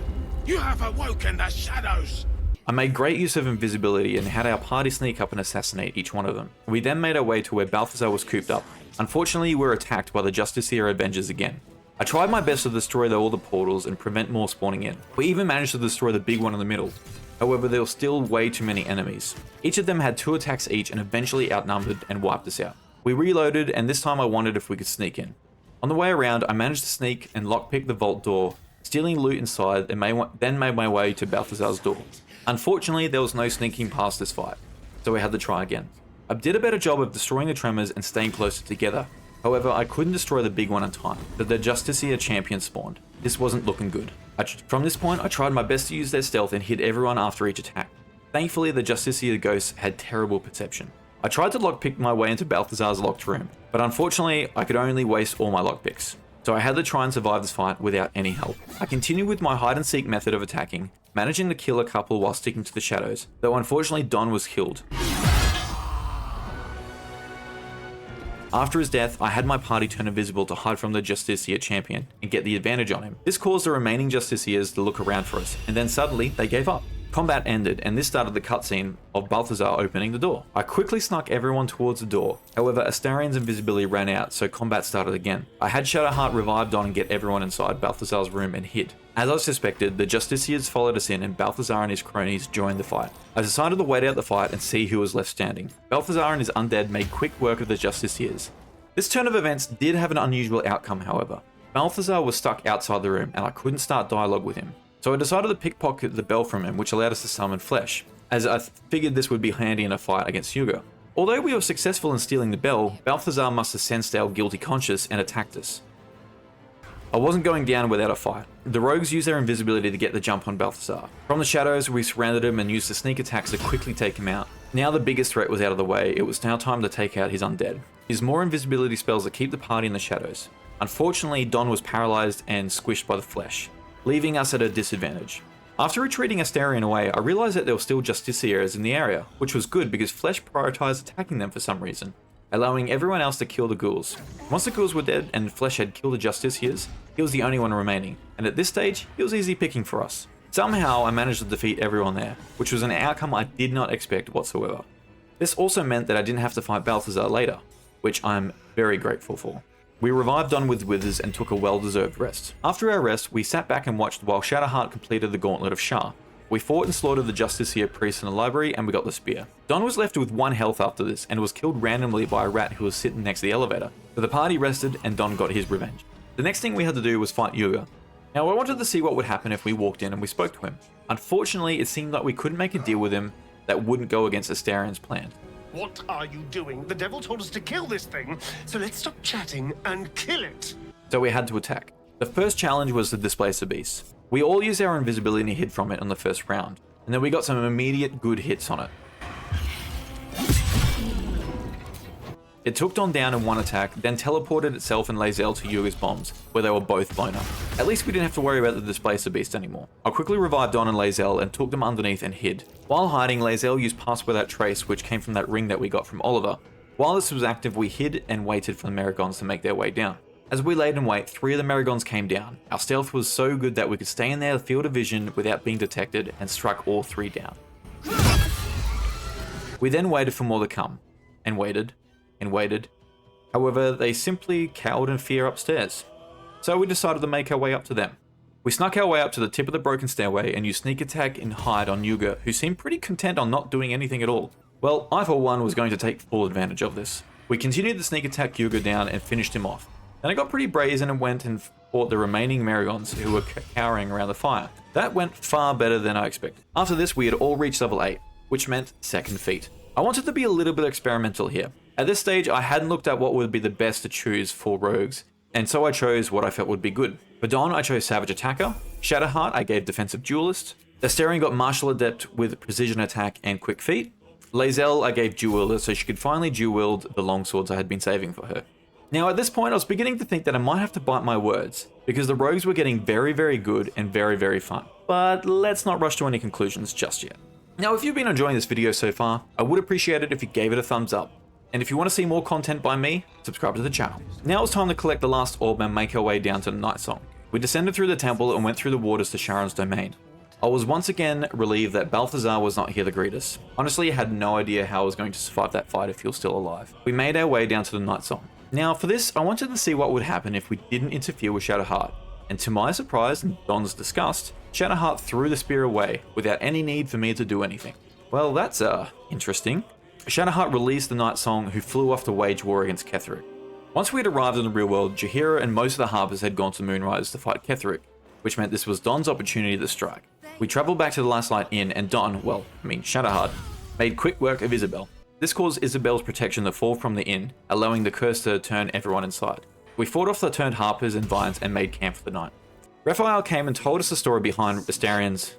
You have awoken the shadows! I made great use of invisibility and had our party sneak up and assassinate each one of them. We then made our way to where Balthazar was cooped up. Unfortunately, we were attacked by the Justicia Avengers again. I tried my best to destroy all the portals and prevent more spawning in. We even managed to destroy the big one in the middle. However, there were still way too many enemies. Each of them had 2 attacks each and eventually outnumbered and wiped us out. We reloaded, and this time I wondered if we could sneak in. On the way around, I managed to sneak and lockpick the vault door, stealing loot inside, and then made my way to Balthazar's door. Unfortunately, there was no sneaking past this fight, so we had to try again. I did a better job of destroying the tremors and staying closer together. However, I couldn't destroy the big one in time, but the Justicia champion spawned. This wasn't looking good. From this point, I tried my best to use their stealth and hit everyone after each attack. Thankfully, the Justicia ghosts had terrible perception. I tried to lockpick my way into Balthazar's locked room, but unfortunately, I could only waste all my lockpicks. So I had to try and survive this fight without any help. I continued with my hide and seek method of attacking, managing to kill a couple while sticking to the shadows, though unfortunately Don was killed. After his death, I had my party turn invisible to hide from the Justicia champion and get the advantage on him. This caused the remaining Justicias to look around for us, and then suddenly they gave up. Combat ended, and this started the cutscene of Balthazar opening the door. I quickly snuck everyone towards the door. However, Astarian's invisibility ran out, so combat started again. I had Shadowheart revive Don and get everyone inside Balthazar's room and hid. As I suspected, the Justicias followed us in and Balthazar and his cronies joined the fight. I decided to wait out the fight and see who was left standing. Balthazar and his undead made quick work of the Justicias. This turn of events did have an unusual outcome, however. Balthazar was stuck outside the room and I couldn't start dialogue with him. So I decided to pickpocket the bell from him, which allowed us to summon flesh, as I figured this would be handy in a fight against Hugo. Although we were successful in stealing the bell, Balthazar must have sensed our guilty conscience and attacked us. I wasn't going down without a fight. The rogues used their invisibility to get the jump on Balthazar. From the shadows, we surrounded him and used the sneak attacks to quickly take him out. Now the biggest threat was out of the way, it was now time to take out his undead. Use more invisibility spells to keep the party in the shadows. Unfortunately, Don was paralyzed and squished by the flesh, leaving us at a disadvantage. After retreating Astarion away, I realized that there were still Justiciars in the area, which was good because Flesh prioritized attacking them for some reason, allowing everyone else to kill the ghouls. Once the ghouls were dead and Flesh had killed the Justiciars, he was the only one remaining, and at this stage, he was easy picking for us. Somehow, I managed to defeat everyone there, which was an outcome I did not expect whatsoever. This also meant that I didn't have to fight Balthazar later, which I'm very grateful for. We revived Don with Withers and took a well-deserved rest. After our rest, we sat back and watched while Shadowheart completed the Gauntlet of Shah. We fought and slaughtered the Justiciar priest in the library, and we got the spear. Don was left with 1 health after this, and was killed randomly by a rat who was sitting next to the elevator. So the party rested, and Don got his revenge. The next thing we had to do was fight Yuga. Now I wanted to see what would happen if we walked in and we spoke to him. Unfortunately, it seemed like we couldn't make a deal with him that wouldn't go against Astarion's plan. What are you doing? The devil told us to kill this thing, so let's stop chatting and kill it. So we had to attack. The first challenge was to displace the beast. We all used our invisibility and hid from it on the first round, and then we got some immediate good hits on it. It took Don down in one attack, then teleported itself and Lae'zel to Yuga's bombs, where they were both blown up. At least we didn't have to worry about the displacer beast anymore. I quickly revived Don and Lae'zel and took them underneath and hid. While hiding, Lae'zel used Pass Without Trace, which came from that ring that we got from Oliver. While this was active, we hid and waited for the Merregons to make their way down. As we laid in wait, 3 of the Merregons came down. Our stealth was so good that we could stay in their field of vision without being detected and struck all 3 down. We then waited for more to come, and waited, and waited. However, they simply cowered in fear upstairs. So we decided to make our way up to them. We snuck our way up to the tip of the broken stairway and used sneak attack and hide on Yuga, who seemed pretty content on not doing anything at all. Well, I for one was going to take full advantage of this. We continued to sneak attack Yuga down and finished him off. Then I got pretty brazen and went and fought the remaining Merregons who were cowering around the fire. That went far better than I expected. After this, we had all reached level 8, which meant second feat. I wanted to be a little bit experimental here. At this stage, I hadn't looked at what would be the best to choose for rogues, and so I chose what I felt would be good. For Don, I chose Savage Attacker. Shadowheart, I gave Defensive Duelist. Astarion got Martial Adept with Precision Attack and Quick Feet. Lae'zel, I gave Dual Wielder so she could finally dual wield the longswords I had been saving for her. Now at this point, I was beginning to think that I might have to bite my words, because the rogues were getting very, very good and very, very fun. But let's not rush to any conclusions just yet. Now, if you've been enjoying this video so far, I would appreciate it if you gave it a thumbs up. And if you want to see more content by me, subscribe to the channel. Now it's time to collect the last orb and make our way down to the Night Song. We descended through the temple and went through the waters to Sharon's domain. I was once again relieved that Balthazar was not here to greet us. Honestly, I had no idea how I was going to survive that fight if he was still alive. We made our way down to the Night Song. Now for this, I wanted to see what would happen if we didn't interfere with Shadowheart. And to my surprise and Don's disgust, Shadowheart threw the spear away without any need for me to do anything. Well, that's interesting. Shadowheart released the Night Song, who flew off to wage war against Ketheric. Once we had arrived in the real world, Jaheira and most of the Harpers had gone to Moonrise to fight Ketheric, which meant this was Don's opportunity to strike. We travelled back to the Last Light Inn, and Don, Shadowheart, made quick work of Isabel. This caused Isabel's protection to fall from the inn, allowing the curse to turn everyone inside. We fought off the turned Harpers and Vines and made camp for the night. Raphael came and told us the story behind Astarion's,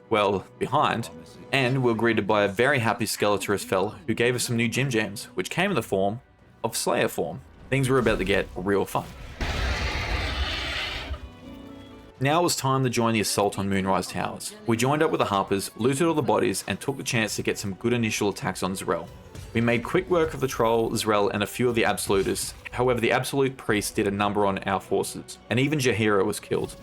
behind, and we were greeted by a very happy Skeletorous fell who gave us some new Gym Jams, which came in the form of Slayer form. Things were about to get real fun. Now it was time to join the assault on Moonrise Towers. We joined up with the Harpers, looted all the bodies, and took the chance to get some good initial attacks on Z'rell. We made quick work of the Troll, Z'rell, and a few of the Absolutists. However, the Absolute Priest did a number on our forces, and even Jaheira was killed.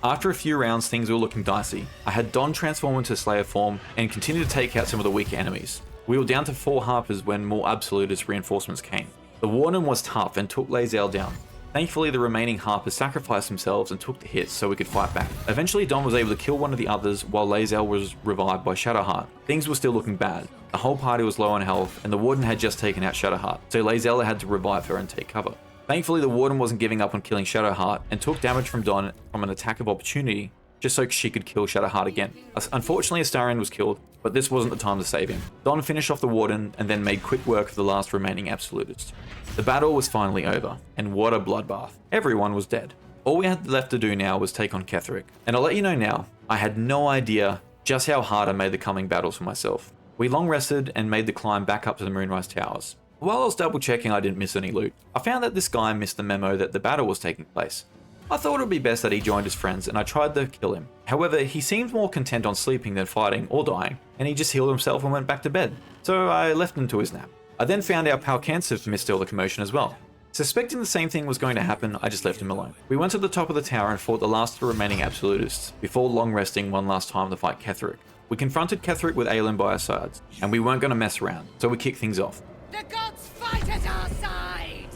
After a few rounds, things were looking dicey. I had Don transform into Slayer form and continue to take out some of the weaker enemies. We were down to 4 Harpers when more Absolutist reinforcements came. The Warden was tough and took Lae'zel down. Thankfully, the remaining Harpers sacrificed themselves and took the hits so we could fight back. Eventually, Don was able to kill one of the others while Lae'zel was revived by Shadowheart. Things were still looking bad. The whole party was low on health and the Warden had just taken out Shadowheart, so Lae'zel had to revive her and take cover. Thankfully, the Warden wasn't giving up on killing Shadowheart and took damage from Don from an attack of opportunity just so she could kill Shadowheart again. Unfortunately, Astarion was killed, but this wasn't the time to save him. Don finished off the Warden and then made quick work of the last remaining Absolutist. The battle was finally over, and what a bloodbath. Everyone was dead. All we had left to do now was take on Ketheric. And I'll let you know now, I had no idea just how hard I made the coming battles for myself. We long rested and made the climb back up to the Moonrise Towers. While I was double checking I didn't miss any loot, I found that this guy missed the memo that the battle was taking place. I thought it would be best that he joined his friends and I tried to kill him. However, he seemed more content on sleeping than fighting or dying, and he just healed himself and went back to bed. So I left him to his nap. I then found out Palcansiv missed all the commotion as well. Suspecting the same thing was going to happen, I just left him alone. We went to the top of the tower and fought the last of the remaining absolutists, before long resting one last time to fight Cleric. We confronted Cleric with Aelin by our sides, and we weren't going to mess around, so we kicked things off. The gods fight at our side!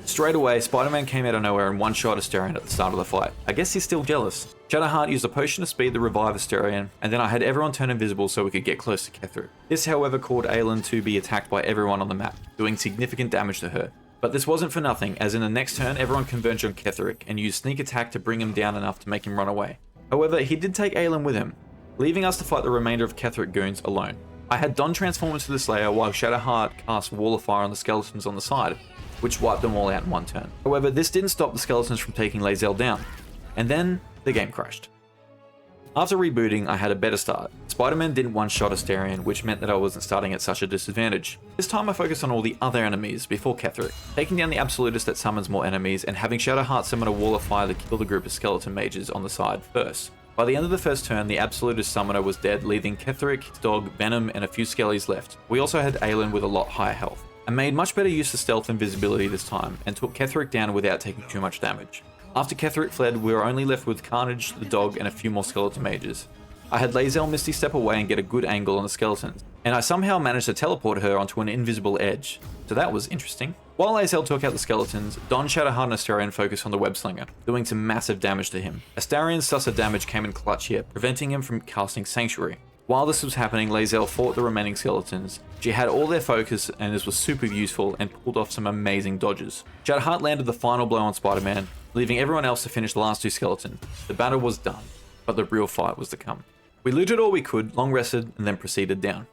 Straight away, Spider-Man came out of nowhere and one-shot Astarion at the start of the fight. I guess he's still jealous. Shadowheart used a potion to speed the revive Astarion, and then I had everyone turn invisible so we could get close to Cleric. This, however, caused Aelin to be attacked by everyone on the map, doing significant damage to her. But this wasn't for nothing, as in the next turn, everyone converged on Cleric and used sneak attack to bring him down enough to make him run away. However, he did take Aelin with him, leaving us to fight the remainder of Cleric goons alone. I had Don transform into the Slayer while Shadowheart cast Wall of Fire on the skeletons on the side, which wiped them all out in one turn. However, this didn't stop the skeletons from taking Lae'zel down, and then the game crashed. After rebooting, I had a better start. Spider-Man didn't one-shot Astarion, which meant that I wasn't starting at such a disadvantage. This time I focused on all the other enemies before Cleric, taking down the Absolutist that summons more enemies and having Shadowheart summon a Wall of Fire to kill the group of skeleton mages on the side first. By the end of the first turn, the Absolutist summoner was dead, leaving Cleric, his dog, Venom, and a few skellies left. We also had Aelin with a lot higher health. I made much better use of stealth and visibility this time, and took Cleric down without taking too much damage. After Cleric fled, we were only left with Carnage, the dog, and a few more skeleton mages. I had Lae'zel Misty step away and get a good angle on the skeletons, and I somehow managed to teleport her onto an invisible edge, so that was interesting. While Lae'zel took out the skeletons, Don, Shadowheart, and Astarion focused on the Webslinger, doing some massive damage to him. Astarion's susser damage came in clutch here, preventing him from casting Sanctuary. While this was happening, Lae'zel fought the remaining skeletons. She had all their focus, and this was super useful and pulled off some amazing dodges. Shadowheart landed the final blow on Spider-Man, leaving everyone else to finish the last two skeletons. The battle was done, but the real fight was to come. We looted all we could, long rested, and then proceeded down.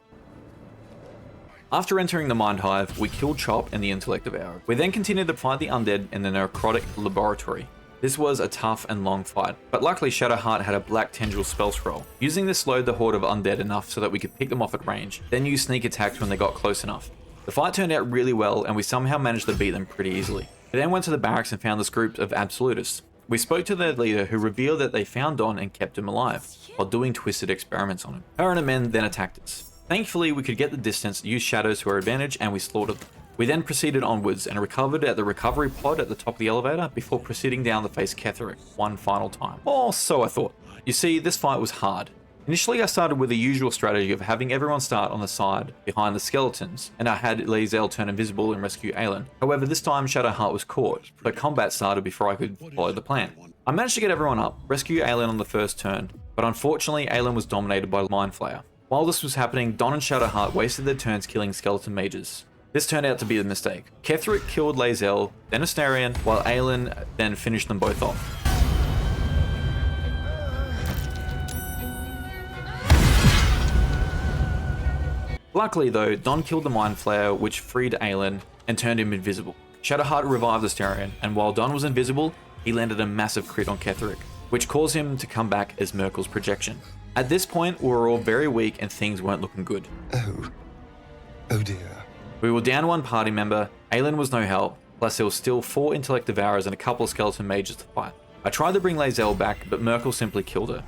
After entering the Mind Hive, we killed Chop and the Intellect Devourer. We then continued to fight the Undead in the Necrotic Laboratory. This was a tough and long fight, but luckily Shadowheart had a Black Tendril spell scroll. Using this slowed the horde of undead enough so that we could pick them off at range, then use sneak attacks when they got close enough. The fight turned out really well, and we somehow managed to beat them pretty easily. We then went to the barracks and found this group of Absolutists. We spoke to their leader, who revealed that they found Don and kept him alive, while doing twisted experiments on him. Her and her men then attacked us. Thankfully, we could get the distance, use shadows to our advantage, and we slaughtered them. We then proceeded onwards and recovered at the recovery pod at the top of the elevator before proceeding down to face Cleric one final time. Or so I thought. You see, this fight was hard. Initially, I started with the usual strategy of having everyone start on the side behind the skeletons, and I had Lae'zel turn invisible and rescue Aelin. However, this time Shadowheart was caught, so combat started before I could follow the plan. I managed to get everyone up, rescue Aelin on the first turn, but unfortunately Aelin was dominated by Mind Flayer. While this was happening, Don and Shadowheart wasted their turns killing skeleton mages. This turned out to be a mistake. Cleric killed Lae'zel, then Astarion, while Aelin then finished them both off. Luckily though, Don killed the Mind Flayer, which freed Aelin and turned him invisible. Shadowheart revived Astarion, and while Don was invisible, he landed a massive crit on Cleric, which caused him to come back as Merkel's projection. At this point, we were all very weak and things weren't looking good. Oh dear. We were down one party member, Aelin was no help, plus there was still 4 Intellect Devourers and a couple of skeleton mages to fight. I tried to bring Lae'zel back, but Merkel simply killed her.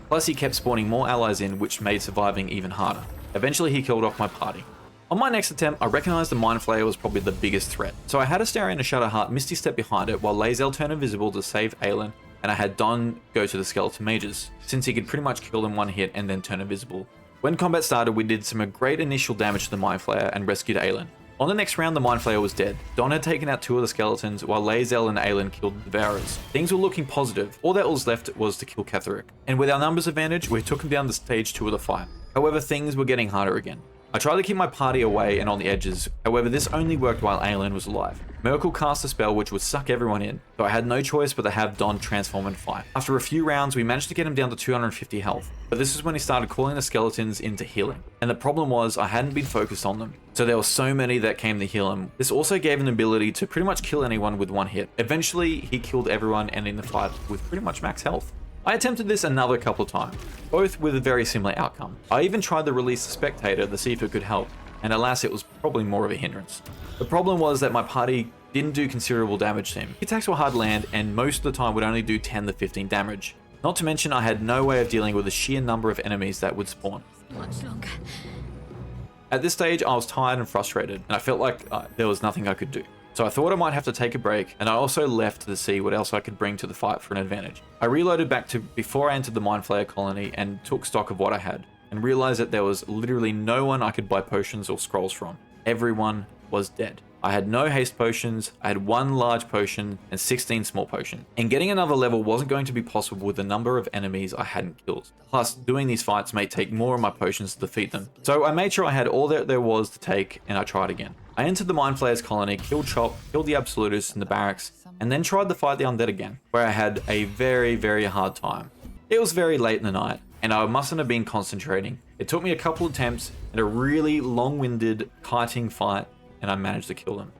Plus he kept spawning more allies in, which made surviving even harder. Eventually he killed off my party. On my next attempt, I recognized the Mind Flayer was probably the biggest threat, so I had Astarion and Shadowheart Misty step behind it while Lae'zel turned invisible to save Aelin, and I had Don go to the skeleton mages, since he could pretty much kill them one hit and then turn invisible. When combat started, we did some great initial damage to the Mind Flayer and rescued Aelin. On the next round, the Mind Flayer was dead. Don had taken out 2 of the skeletons, while Lae'zel and Aelin killed the Devourers. Things were looking positive. All that was left was to kill Cleric. And with our numbers advantage, we took him down to stage 2 of the fight. However, things were getting harder again. I tried to keep my party away and on the edges, however this only worked while Aelin was alive. Merkel cast a spell which would suck everyone in, so I had no choice but to have Don transform and fight. After a few rounds, we managed to get him down to 250 health, but this is when he started calling the skeletons into healing. And the problem was, I hadn't been focused on them, so there were so many that came to heal him. This also gave him the ability to pretty much kill anyone with one hit. Eventually, he killed everyone ending the fight with pretty much max health. I attempted this another couple of times, both with a very similar outcome. I even tried to release the Spectator to see if it could help, and alas it was probably more of a hindrance. The problem was that my party didn't do considerable damage to him. Attacks were hard to land and most of the time would only do 10 to 15 damage. Not to mention I had no way of dealing with the sheer number of enemies that would spawn. Much longer. At this stage I was tired and frustrated and I felt like there was nothing I could do. So I thought I might have to take a break, and I also left to see what else I could bring to the fight for an advantage. I reloaded back to before I entered the Mind Flayer colony and took stock of what I had, and realized that there was literally no one I could buy potions or scrolls from. Everyone was dead. I had no haste potions, I had 1 large potion and 16 small potions. And getting another level wasn't going to be possible with the number of enemies I hadn't killed. Plus, doing these fights may take more of my potions to defeat them. So I made sure I had all that there was to take, and I tried again. I entered the Mind Flayer's colony, killed Chop, killed the Absolutists in the barracks, and then tried to fight the undead again, where I had a very, very hard time. It was very late in the night, and I mustn't have been concentrating. It took me a couple attempts and a really long-winded kiting fight, and I managed to kill them.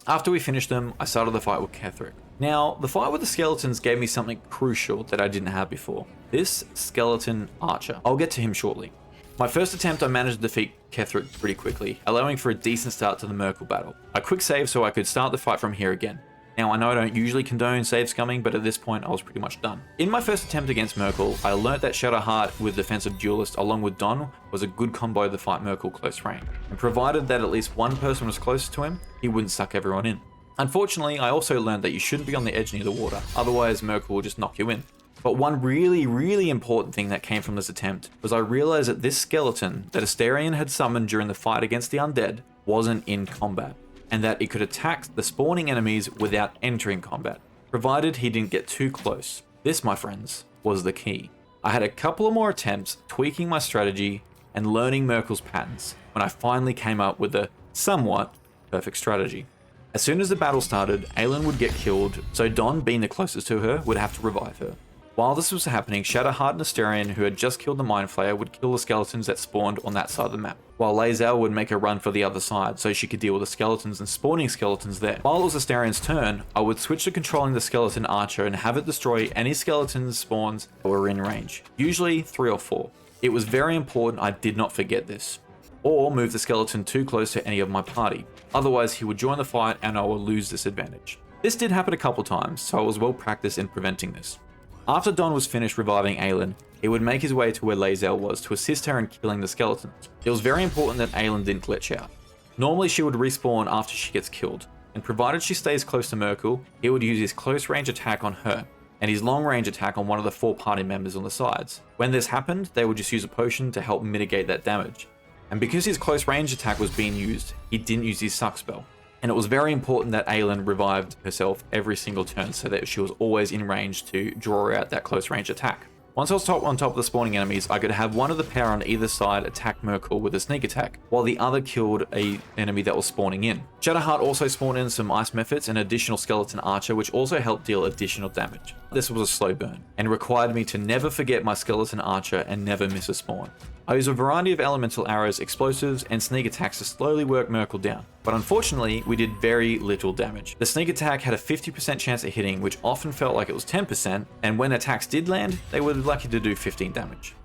After we finished them, I started the fight with Cleric. Now, the fight with the skeletons gave me something crucial that I didn't have before. This skeleton archer. I'll get to him shortly. My first attempt I managed to defeat Cleric pretty quickly, allowing for a decent start to the Merkel battle. I quick saved so I could start the fight from here again. Now I know I don't usually condone save scumming, but at this point I was pretty much done. In my first attempt against Merkel, I learnt that Shadowheart with Defensive Duelist along with Don was a good combo to fight Merkel close range, and provided that at least one person was close to him, he wouldn't suck everyone in. Unfortunately, I also learned that you shouldn't be on the edge near the water, otherwise Merkel will just knock you in. But one really important thing that came from this attempt was I realized that this skeleton that Astarion had summoned during the fight against the undead wasn't in combat, and that it could attack the spawning enemies without entering combat, provided he didn't get too close. This, my friends, was the key. I had a couple of more attempts tweaking my strategy and learning Merkel's patterns when I finally came up with a somewhat perfect strategy. As soon as the battle started, Aelin would get killed, so Don, being the closest to her, would have to revive her. While this was happening, Shadowheart and Astarion, who had just killed the Mind Flayer, would kill the skeletons that spawned on that side of the map, while Lae'zel would make a run for the other side so she could deal with the skeletons and spawning skeletons there. While it was Astarion's turn, I would switch to controlling the skeleton archer and have it destroy any skeletons spawns that were in range, usually 3 or 4. It was very important I did not forget this, or move the skeleton too close to any of my party, otherwise he would join the fight and I would lose this advantage. This did happen a couple times, so I was well practiced in preventing this. After Don was finished reviving Aelin, he would make his way to where Lae'zel was to assist her in killing the skeletons. It was very important that Aelin didn't glitch out. Normally she would respawn after she gets killed, and provided she stays close to Merkel, he would use his close range attack on her, and his long range attack on one of the 4 party members on the sides. When this happened, they would just use a potion to help mitigate that damage. And because his close range attack was being used, he didn't use his suck spell. And it was very important that Aelin revived herself every single turn so that she was always in range to draw out that close range attack. Once I was on top of the spawning enemies, I could have one of the pair on either side attack Merkel with a sneak attack, while the other killed an enemy that was spawning in. Shadowheart also spawned in some ice methods and additional skeleton archer, which also helped deal additional damage. This was a slow burn, and required me to never forget my skeleton archer and never miss a spawn. I used a variety of elemental arrows, explosives, and sneak attacks to slowly work Merkel down, but unfortunately we did very little damage. The sneak attack had a 50% chance of hitting, which often felt like it was 10%, and when attacks did land, they were lucky to do 15 damage.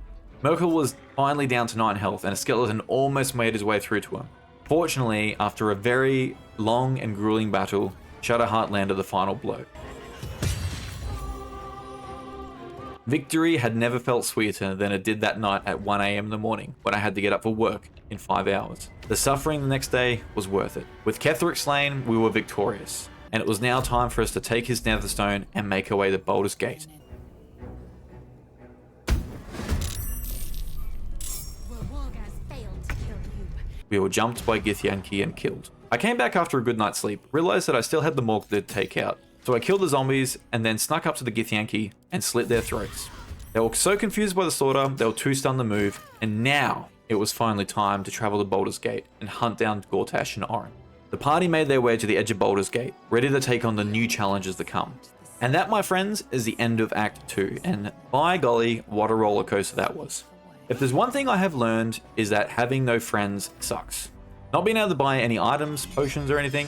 Merkel was finally down to 9 health, and a skeleton almost made his way through to him. Fortunately, after a very long and grueling battle, Shadowheart landed the final blow. Victory had never felt sweeter than it did that night at 1 AM in the morning when I had to get up for work in 5 hours. The suffering the next day was worth it. With Cleric slain, we were victorious, and it was now time for us to take his Netherstone and make our way to Baldur's Gate. We were jumped by Githyanki and killed. I came back after a good night's sleep, realized that I still had the morgue to take out. So I killed the zombies and then snuck up to the Githyanki and slit their throats. They were so confused by the slaughter, they were too stunned to move, and now it was finally time to travel to Baldur's Gate and hunt down Gortash and Orin. The party made their way to the edge of Baldur's Gate, ready to take on the new challenges to come. And that, my friends, is the end of Act 2, and by golly, what a roller coaster that was. If there's one thing I have learned, is that having no friends sucks. Not being able to buy any items, potions, or anything,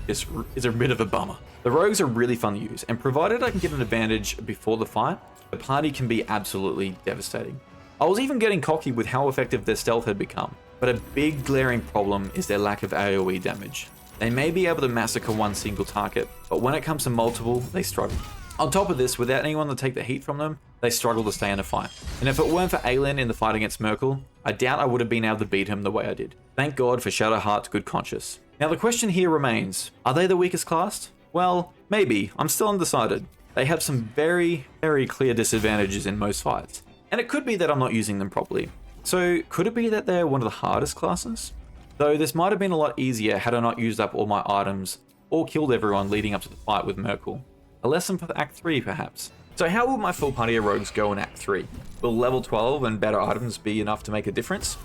is a bit of a bummer. The rogues are really fun to use, and provided I can get an advantage before the fight, the party can be absolutely devastating. I was even getting cocky with how effective their stealth had become, but a big glaring problem is their lack of AoE damage. They may be able to massacre one single target, but when it comes to multiple, they struggle. On top of this, without anyone to take the heat from them, they struggle to stay in a fight. And if it weren't for Aelin in the fight against Merkel, I doubt I would have been able to beat him the way I did. Thank God for Shadowheart's good conscience. Now the question here remains, are they the weakest class? Well, maybe. I'm still undecided. They have some very, very clear disadvantages in most fights. And it could be that I'm not using them properly. So could it be that they're one of the hardest classes? Though this might have been a lot easier had I not used up all my items or killed everyone leading up to the fight with Merkel. A lesson for Act 3 perhaps. So how will my full party of rogues go in Act 3? Will level 12 and better items be enough to make a difference?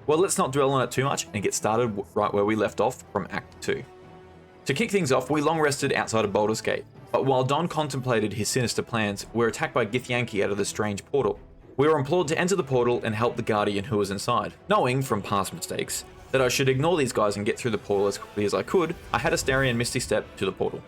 Well, let's not dwell on it too much and get started right where we left off from Act 2. To kick things off, we long rested outside of Baldur's Gate, but while Don contemplated his sinister plans, we were attacked by Githyanki out of the strange portal. We were implored to enter the portal and help the Guardian who was inside. Knowing, from past mistakes, that I should ignore these guys and get through the portal as quickly as I could, I had Astarion Misty Step to the portal.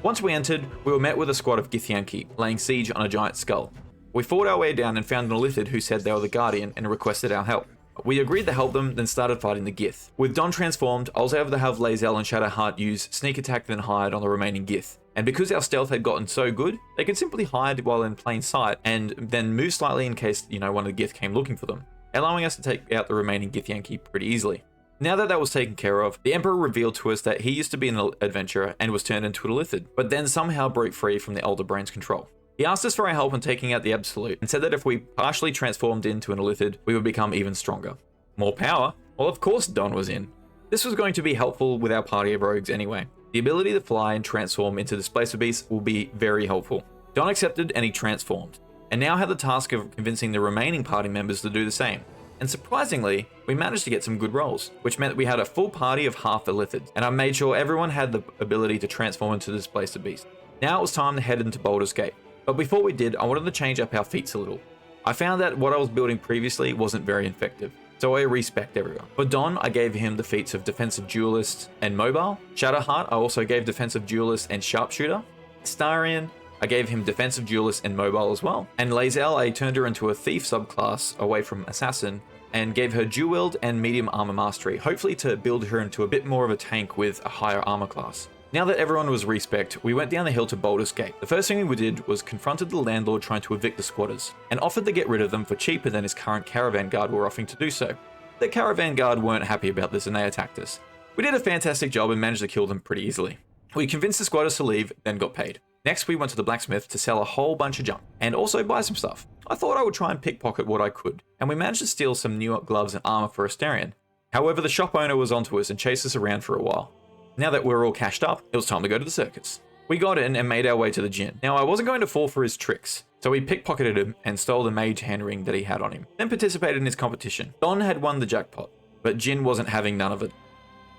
Once we entered, we were met with a squad of Githyanki, laying siege on a giant skull. We fought our way down and found an Illithid who said they were the Guardian and requested our help. We agreed to help them, then started fighting the Gith. With Don transformed, I was able to have Lae'zel and Shadowheart use sneak attack then hide on the remaining Gith. And because our stealth had gotten so good, they could simply hide while in plain sight and then move slightly in case, one of the Gith came looking for them, allowing us to take out the remaining Githyanki pretty easily. Now that was taken care of, the Emperor revealed to us that he used to be an adventurer and was turned into an Illithid, but then somehow broke free from the Elder Brain's control. He asked us for our help in taking out the Absolute and said that if we partially transformed into an Illithid, we would become even stronger. More power? Well, of course Don was in. This was going to be helpful with our party of rogues anyway. The ability to fly and transform into Displacer Beasts will be very helpful. Don accepted and he transformed, and now had the task of convincing the remaining party members to do the same. And surprisingly, we managed to get some good rolls, which meant we had a full party of half Illithids, and I made sure everyone had the ability to transform into Displacer Beast. Now it was time to head into Baldur's Gate. But before we did, I wanted to change up our feats a little. I found that what I was building previously wasn't very effective, so I respect everyone. For Don, I gave him the feats of Defensive Duelist and Mobile. Shadowheart, I also gave Defensive Duelist and Sharpshooter. Astarion, I gave him Defensive Duelist and Mobile as well. And Lae'zel, I turned her into a Thief subclass away from Assassin and gave her Dual Wield and Medium Armor Mastery, hopefully to build her into a bit more of a tank with a higher armor class. Now that everyone was respect, we went down the hill to Baldur's Gate. The first thing we did was confronted the landlord trying to evict the squatters, and offered to get rid of them for cheaper than his current caravan guard were offering to do so. The caravan guard weren't happy about this and they attacked us. We did a fantastic job and managed to kill them pretty easily. We convinced the squatters to leave, then got paid. Next we went to the blacksmith to sell a whole bunch of junk, and also buy some stuff. I thought I would try and pickpocket what I could, and we managed to steal some new gloves and armor for Astarion. However, the shop owner was onto us and chased us around for a while. Now that we're all cashed up, it was time to go to the circus. We got in and made our way to the djinn. Now I wasn't going to fall for his tricks, so we pickpocketed him and stole the mage hand ring that he had on him, then participated in his competition. Don had won the jackpot, but Jin wasn't having none of it.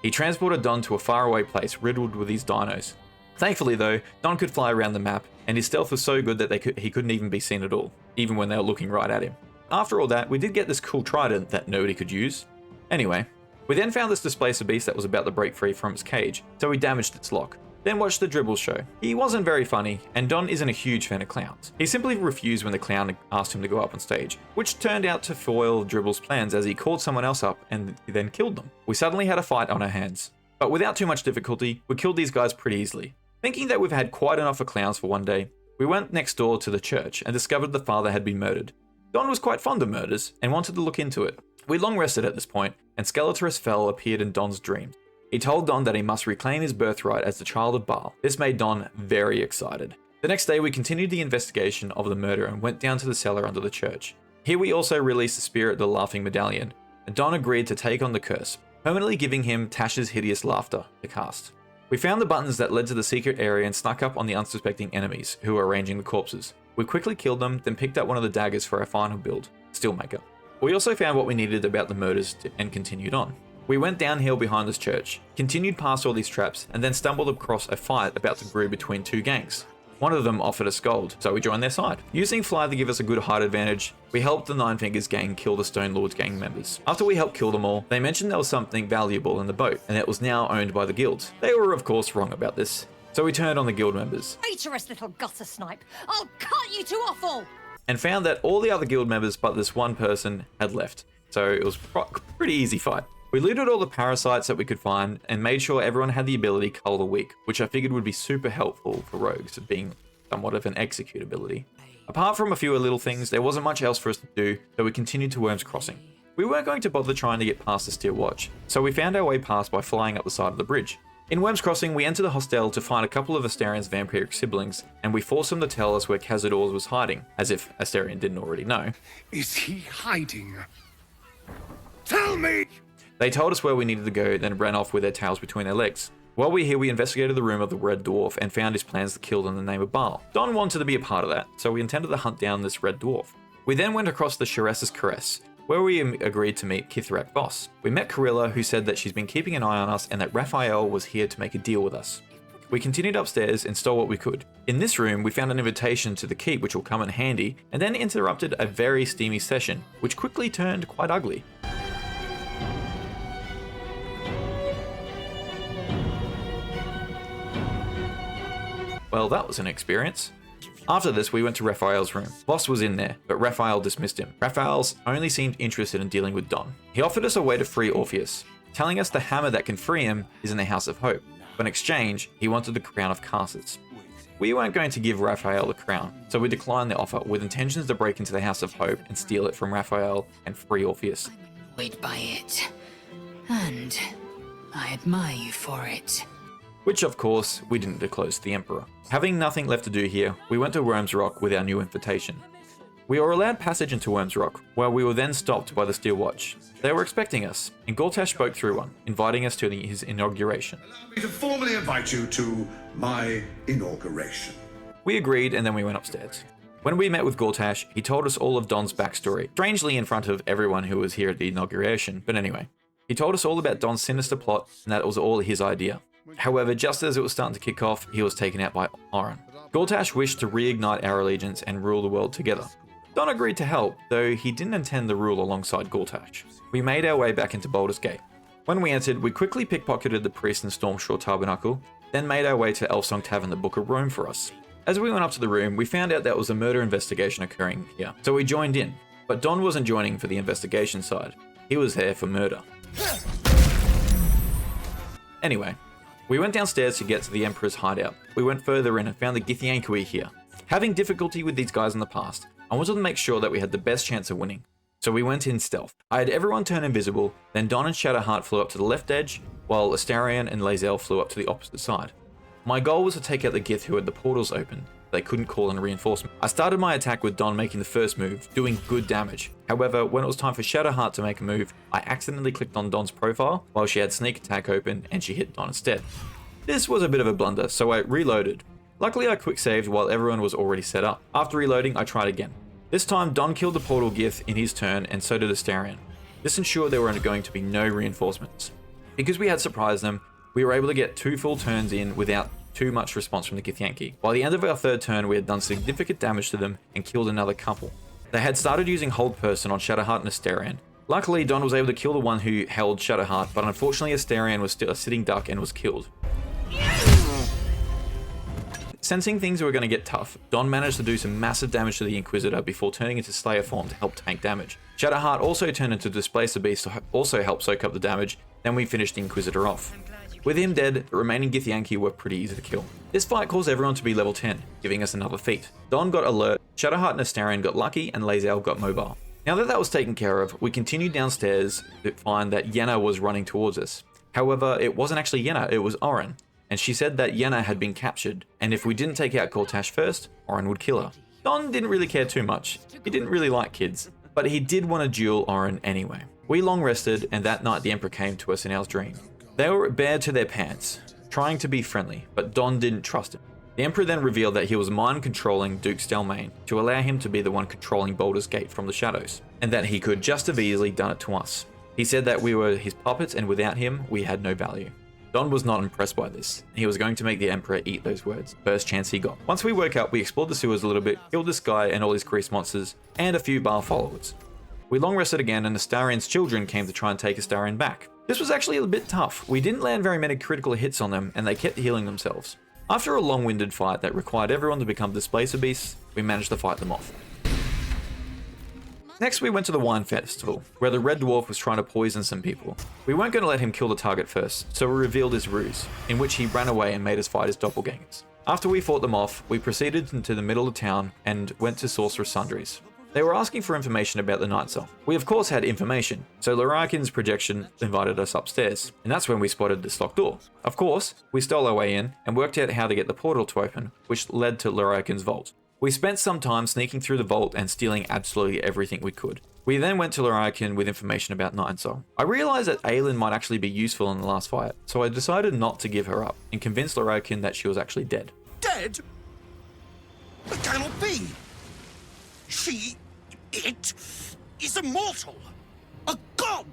He transported Don to a faraway place riddled with these dinos. Thankfully though, Don could fly around the map, and his stealth was so good that he couldn't even be seen at all, even when they were looking right at him. After all that, we did get this cool trident that nobody could use. Anyway, we then found this Displacer Beast that was about to break free from its cage, so we damaged its lock. Then watched the Dribble show. He wasn't very funny, and Don isn't a huge fan of clowns. He simply refused when the clown asked him to go up on stage, which turned out to foil Dribble's plans as he called someone else up and then killed them. We suddenly had a fight on our hands. But without too much difficulty, we killed these guys pretty easily. Thinking that we've had quite enough of clowns for one day, we went next door to the church and discovered the father had been murdered. Don was quite fond of murders and wanted to look into it. We long rested at this point, and Skeletor's Fell appeared in Don's dreams. He told Don that he must reclaim his birthright as the child of Baal. This made Don very excited. The next day we continued the investigation of the murder and went down to the cellar under the church. Here we also released the spirit of the Laughing Medallion, and Don agreed to take on the curse, permanently giving him Tash's Hideous Laughter to cast. We found the buttons that led to the secret area and snuck up on the unsuspecting enemies who were arranging the corpses. We quickly killed them, then picked up one of the daggers for our final build, Steelmaker. We also found what we needed about the murders and continued on. We went downhill behind this church, continued past all these traps, and then stumbled across a fight about to brew between two gangs. One of them offered us gold, so we joined their side. Using Fly to give us a good height advantage, we helped the Nine Fingers gang kill the Stone Lord's gang members. After we helped kill them all, they mentioned there was something valuable in the boat, and it was now owned by the guilds. They were of course wrong about this, so we turned on the guild members. Traitorous little gutter snipe! I'll cut you to offal! And found that all the other guild members but this one person had left, so it was a pretty easy fight. We looted all the parasites that we could find and made sure everyone had the ability Cull the Weak, which I figured would be super helpful for rogues, being somewhat of an execute ability. Apart from a few little things, there wasn't much else for us to do, so we continued to Worm's Crossing. We weren't going to bother trying to get past the Steel Watch, so we found our way past by flying up the side of the bridge. In Worm's Crossing, we entered the hostel to find a couple of Astarion's vampiric siblings, and we forced them to tell us where Cazador was hiding, as if Astarion didn't already know. Is he hiding? Tell me! They told us where we needed to go, then ran off with their tails between their legs. While we were here, we investigated the room of the Red Dwarf and found his plans to kill in the name of Baal. Don wanted to be a part of that, so we intended to hunt down this Red Dwarf. We then went across the Sharess's Caress, where we agreed to meet Kithrak Voss. We met Corilla, who said that she's been keeping an eye on us and that Raphael was here to make a deal with us. We continued upstairs and stole what we could. In this room, we found an invitation to the keep, which will come in handy, and then interrupted a very steamy session, which quickly turned quite ugly. Well, that was an experience. After this, we went to Raphael's room. Voss was in there, but Raphael dismissed him. Raphael only seemed interested in dealing with Don. He offered us a way to free Orpheus, telling us the hammer that can free him is in the House of Hope. But in exchange, he wanted the crown of Carthage. We weren't going to give Raphael the crown, so we declined the offer with intentions to break into the House of Hope and steal it from Raphael and free Orpheus. I'm annoyed by it, and I admire you for it. Which, of course, we didn't disclose to the Emperor. Having nothing left to do here, we went to Worm's Rock with our new invitation. We were allowed passage into Worm's Rock, where we were then stopped by the Steel Watch. They were expecting us, and Gortash spoke through one, inviting us to his inauguration. Allow me to formally invite you to my inauguration. We agreed, and then we went upstairs. When we met with Gortash, he told us all of Don's backstory, strangely in front of everyone who was here at the inauguration, but anyway. He told us all about Don's sinister plot, and that it was all his idea. However, just as it was starting to kick off, he was taken out by Oren. Gortash wished to reignite our allegiance and rule the world together. Don agreed to help, though he didn't intend to rule alongside Gortash. We made our way back into Baldur's Gate. When we entered, we quickly pickpocketed the priest in Stormshore Tabernacle, then made our way to Elfsong Tavern to book a room for us. As we went up to the room, we found out there was a murder investigation occurring here, so we joined in. But Don wasn't joining for the investigation side. He was there for murder. Anyway, we went downstairs to get to the Emperor's hideout. We went further in and found the Githyanki here. Having difficulty with these guys in the past, I wanted to make sure that we had the best chance of winning. So we went in stealth. I had everyone turn invisible, then Don and Shadowheart flew up to the left edge, while Astarion and Lae'zel flew up to the opposite side. My goal was to take out the Gith who had the portals open. They couldn't call in reinforcement. I started my attack with Don making the first move, doing good damage. However, when it was time for Shadowheart to make a move, I accidentally clicked on Don's profile while she had sneak attack open and she hit Don instead. This was a bit of a blunder, so I reloaded. Luckily I quick saved while everyone was already set up. After reloading, I tried again. This time Don killed the portal Gith in his turn and so did Astarion. This ensured there were going to be no reinforcements. Because we had surprised them, we were able to get 2 full turns in without too much response from the Githyanki. By the end of our 3rd turn, we had done significant damage to them and killed another couple. They had started using Hold Person on Shadowheart and Astarion. Luckily, Don was able to kill the one who held Shadowheart, but unfortunately Astarion was still a sitting duck and was killed. Sensing things were going to get tough, Don managed to do some massive damage to the Inquisitor before turning into Slayer form to help tank damage. Shadowheart also turned into Displacer Beast to also help soak up the damage, then we finished the Inquisitor off. With him dead, the remaining Githyanki were pretty easy to kill. This fight caused everyone to be level 10, giving us another feat. Don got alert, Shadowheart and Astarion got lucky, and Lae'zel got mobile. Now that that was taken care of, we continued downstairs to find that Yenna was running towards us. However, it wasn't actually Yenna, it was Oren. And she said that Yenna had been captured, and if we didn't take out Gortash first, Oren would kill her. Don didn't really care too much. He didn't really like kids, but he did want to duel Oren anyway. We long rested, and that night the Emperor came to us in our dream. They were bare to their pants, trying to be friendly, but Don didn't trust him. The Emperor then revealed that he was mind-controlling Duke Stelmane to allow him to be the one controlling Baldur's Gate from the shadows, and that he could just have easily done it to us. He said that we were his puppets, and without him, we had no value. Don was not impressed by this. He was going to make the Emperor eat those words, first chance he got. Once we woke up, we explored the sewers a little bit, killed this guy and all his grease monsters, and a few Baal followers. We long rested again, and Astarion's children came to try and take Astarion back. This was actually a bit tough. We didn't land very many critical hits on them, and they kept healing themselves. After a long-winded fight that required everyone to become Displacer Beasts, we managed to fight them off. Next, we went to the wine festival, where the Red Dwarf was trying to poison some people. We weren't going to let him kill the target first, so we revealed his ruse, in which he ran away and made us fight his doppelgangers. After we fought them off, we proceeded into the middle of town and went to Sorcerer's Sundries. They were asking for information about the Night Elf. We of course had information, so Lurakin's projection invited us upstairs, and that's when we spotted this locked door. Of course, we stole our way in and worked out how to get the portal to open, which led to Lurakin's vault. We spent some time sneaking through the vault and stealing absolutely everything we could. We then went to Lurakin with information about Night Elf. I realized that Aelin might actually be useful in the last fight, so I decided not to give her up and convinced Lurakin that she was actually dead. Dead? It cannot be. It is immortal. A god.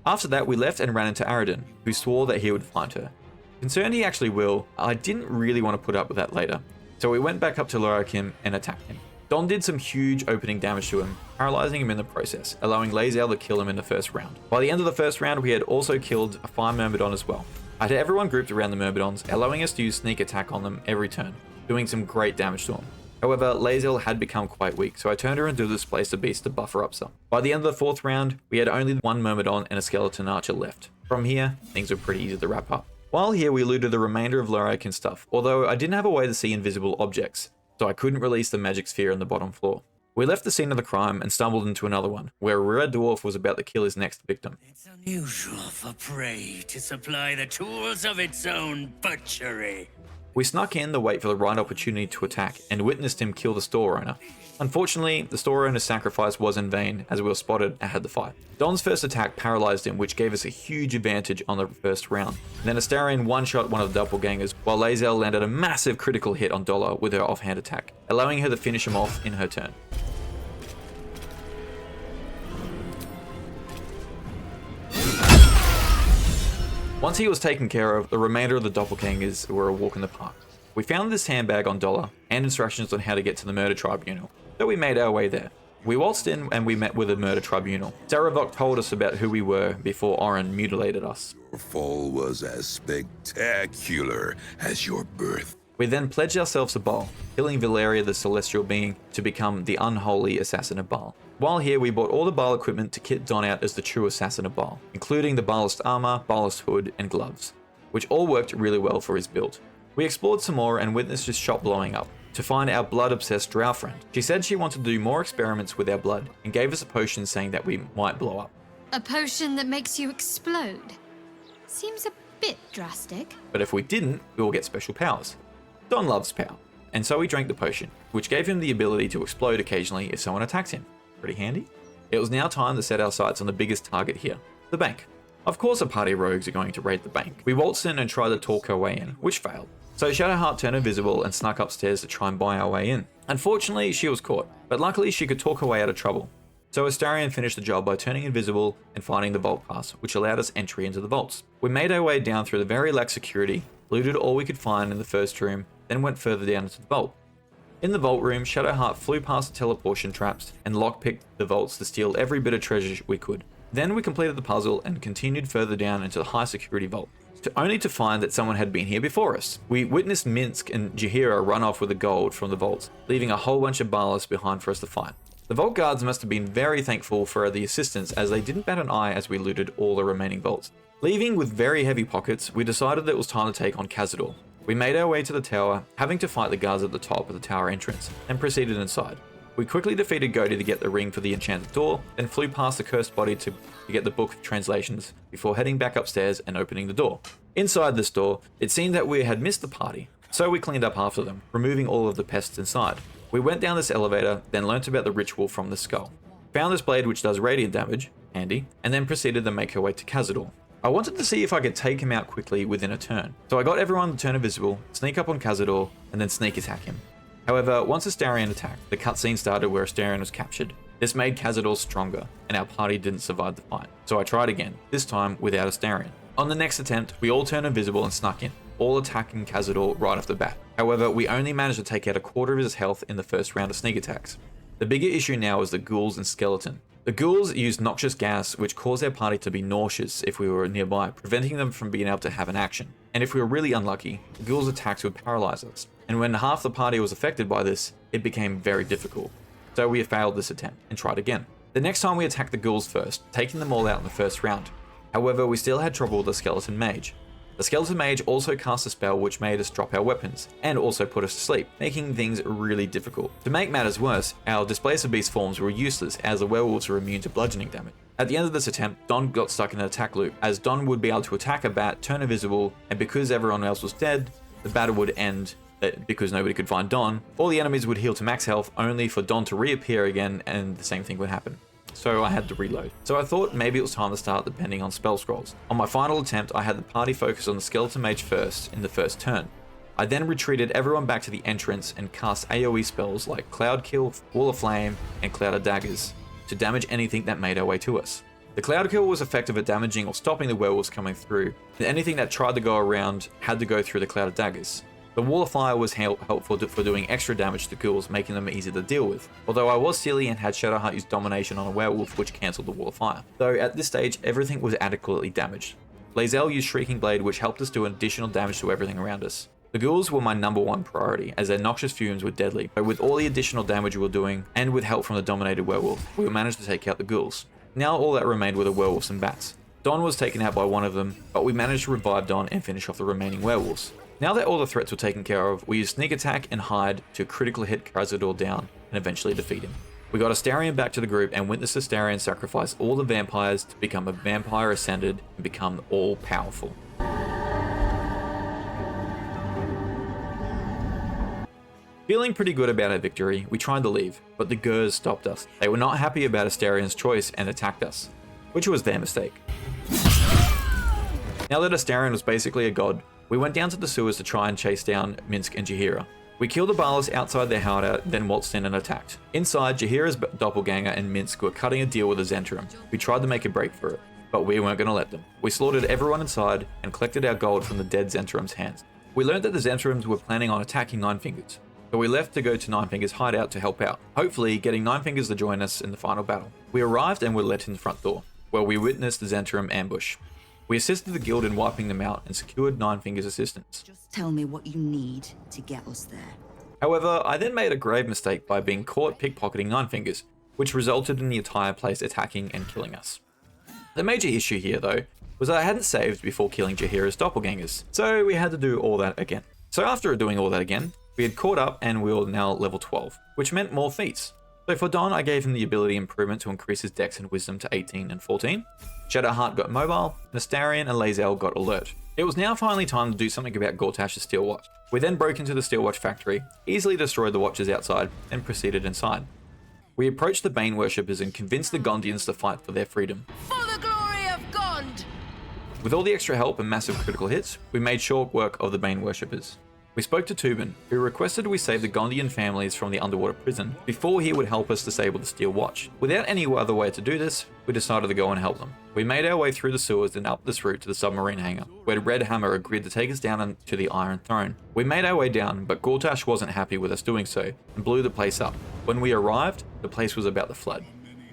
After that, we left and ran into Aradin, who swore that he would find her. Concerned he actually will, I didn't really want to put up with that later. So we went back up to Lurakin and attacked him. Don did some huge opening damage to him, paralyzing him in the process, allowing Lae'zel to kill him in the first round. By the end of the first round, we had also killed a fire Myrmidon as well. I had everyone grouped around the Myrmidons, allowing us to use sneak attack on them every turn, doing some great damage to them. However, Lae'zel had become quite weak, so I turned her into the Displacer Beast to buff her up some. By the end of the fourth round, we had only one Myrmidon and a Skeleton Archer left. From here, things were pretty easy to wrap up. While here, we looted the remainder of Lurakin's stuff, although I didn't have a way to see invisible objects, so I couldn't release the magic sphere on the bottom floor. We left the scene of the crime and stumbled into another one, where a Red Dwarf was about to kill his next victim. It's unusual for prey to supply the tools of its own butchery. We snuck in to wait for the right opportunity to attack and witnessed him kill the store owner. Unfortunately, the store owner's sacrifice was in vain as we were spotted and had the fight. Don's first attack paralyzed him, which gave us a huge advantage on the first round. Then Astarion one-shot one of the doppelgangers, while Lae'zel landed a massive critical hit on Dollar with her offhand attack, allowing her to finish him off in her turn. Once he was taken care of, the remainder of the doppelgangers were a walk in the park. We found this handbag on Dollar and instructions on how to get to the murder tribunal, so we made our way there. We waltzed in and we met with the murder tribunal. Saravok told us about who we were before Orin mutilated us. Your fall was as spectacular as your birth. We then pledged ourselves to Baal, killing Valeria the celestial being to become the unholy assassin of Baal. While here, we bought all the Baal equipment to kit Don out as the true assassin of Baal, including the Baldur'ss armor, Baldur'ss hood, and gloves, which all worked really well for his build. We explored some more and witnessed his shop blowing up to find our blood-obsessed drow friend. She said she wanted to do more experiments with our blood and gave us a potion saying that we might blow up. A potion that makes you explode? Seems a bit drastic. But if we didn't, we will get special powers. Don loves power, and so he drank the potion, which gave him the ability to explode occasionally if someone attacked him. Pretty handy. It was now time to set our sights on the biggest target here, the bank. Of course a party of rogues are going to raid the bank. We waltzed in and tried to talk our way in, which failed. So Shadowheart turned invisible and snuck upstairs to try and buy our way in. Unfortunately, she was caught, but luckily she could talk her way out of trouble. So Astarion finished the job by turning invisible and finding the vault pass, which allowed us entry into the vaults. We made our way down through the very lax security, looted all we could find in the first room, then went further down into the vault. In the vault room, Shadowheart flew past the teleportation traps and lockpicked the vaults to steal every bit of treasure we could. Then we completed the puzzle and continued further down into the high security vault, only to find that someone had been here before us. We witnessed Minsk and Jaheira run off with the gold from the vaults, leaving a whole bunch of ballast behind for us to find. The vault guards must have been very thankful for the assistance, as they didn't bat an eye as we looted all the remaining vaults. Leaving with very heavy pockets, we decided that it was time to take on Khazad-dûr. We made our way to the tower, having to fight the guards at the top of the tower entrance, and proceeded inside. We quickly defeated Goti to get the ring for the enchanted door, then flew past the cursed body to get the book of translations before heading back upstairs and opening the door. Inside this door, it seemed that we had missed the party, so we cleaned up after them, removing all of the pests inside. We went down this elevator, then learnt about the ritual from the skull. Found this blade which does radiant damage, handy, and then proceeded to make our way to Khazad-dûr. I wanted to see if I could take him out quickly within a turn, so I got everyone to turn invisible, sneak up on Khazad-dûr, and then sneak attack him. However, once Astarion attacked, the cutscene started where Astarion was captured. This made Khazad-dûr stronger, and our party didn't survive the fight, so I tried again, this time without Astarion. On the next attempt, we all turned invisible and snuck in, all attacking Khazad-dûr right off the bat. However, we only managed to take out a quarter of his health in the first round of sneak attacks. The bigger issue now is the ghouls and skeleton. The ghouls used noxious gas which caused our party to be nauseous if we were nearby, preventing them from being able to have an action. And if we were really unlucky, the ghouls' attacks would paralyze us. And when half the party was affected by this, it became very difficult. So we failed this attempt and tried again. The next time we attacked the ghouls first, taking them all out in the first round. However, we still had trouble with the skeleton mage. The skeleton mage also cast a spell which made us drop our weapons, and also put us to sleep, making things really difficult. To make matters worse, our Displacer Beast forms were useless as the werewolves were immune to bludgeoning damage. At the end of this attempt, Don got stuck in an attack loop, as Don would be able to attack a bat, turn invisible, and because everyone else was dead, the battle would end because nobody could find Don. All the enemies would heal to max health, only for Don to reappear again, and the same thing would happen. So I had to reload. So I thought maybe it was time to start depending on spell scrolls. On my final attempt, I had the party focus on the skeleton mage first in the first turn. I then retreated everyone back to the entrance and cast AoE spells like Cloud Kill, Wall of Flame, and Cloud of Daggers to damage anything that made our way to us. The Cloud Kill was effective at damaging or stopping the werewolves coming through, and anything that tried to go around had to go through the Cloud of Daggers. The Wall of Fire was helpful for doing extra damage to ghouls, making them easy to deal with, although I was silly and had Shadowheart use Domination on a werewolf, which cancelled the Wall of Fire. Though at this stage, everything was adequately damaged. Lae'zel used Shrieking Blade, which helped us do additional damage to everything around us. The ghouls were my #1 priority, as their noxious fumes were deadly, but with all the additional damage we were doing, and with help from the Dominated Werewolf, we managed to take out the ghouls. Now all that remained were the werewolves and bats. Don was taken out by one of them, but we managed to revive Don and finish off the remaining werewolves. Now that all the threats were taken care of, we used Sneak Attack and Hide to critical hit Khazad-dûr down and eventually defeat him. We got Astarion back to the group and witnessed Astarion sacrifice all the vampires to become a vampire ascended and become all-powerful. Feeling pretty good about our victory, we tried to leave, but the Gurs stopped us. They were not happy about Astarion's choice and attacked us, which was their mistake. Now that Astarion was basically a god, we went down to the sewers to try and chase down Minsc and Jaheira. We killed the baldur'ss outside their hideout, then waltzed in and attacked. Inside, Jaheira's doppelganger and Minsc were cutting a deal with the Zhentarim, who tried to make a break for it, but we weren't going to let them. We slaughtered everyone inside and collected our gold from the dead Zhentarim's hands. We learned that the Zhentarims were planning on attacking Ninefingers, so we left to go to Ninefingers' hideout to help out, hopefully getting Ninefingers to join us in the final battle. We arrived and were let in the front door, where we witnessed the Zhentarim ambush. We assisted the guild in wiping them out and secured Ninefingers' assistance. Just tell me what you need to get us there. However, I then made a grave mistake by being caught pickpocketing Ninefingers, which resulted in the entire place attacking and killing us. The major issue here, though, was that I hadn't saved before killing Jaheira's doppelgangers, so we had to do all that again. So after doing all that again, we had caught up and we were now level 12, which meant more feats. So for Don, I gave him the ability improvement to increase his dex and wisdom to 18 and 14. Shadowheart got mobile, and Astarion and Lae'zel got alert. It was now finally time to do something about Gortash's steel watch. We then broke into the steel watch factory, easily destroyed the watches outside, and proceeded inside. We approached the Bane worshippers and convinced the Gondians to fight for their freedom. For the glory of Gond! With all the extra help and massive critical hits, we made short work of the Bane worshippers. We spoke to Tubin, who requested we save the Gondian families from the underwater prison before he would help us disable the steel watch. Without any other way to do this, we decided to go and help them. We made our way through the sewers and up this route to the submarine hangar, where Red Hammer agreed to take us down to the Iron Throne. We made our way down, but Gortash wasn't happy with us doing so, and blew the place up. When we arrived, the place was about to flood.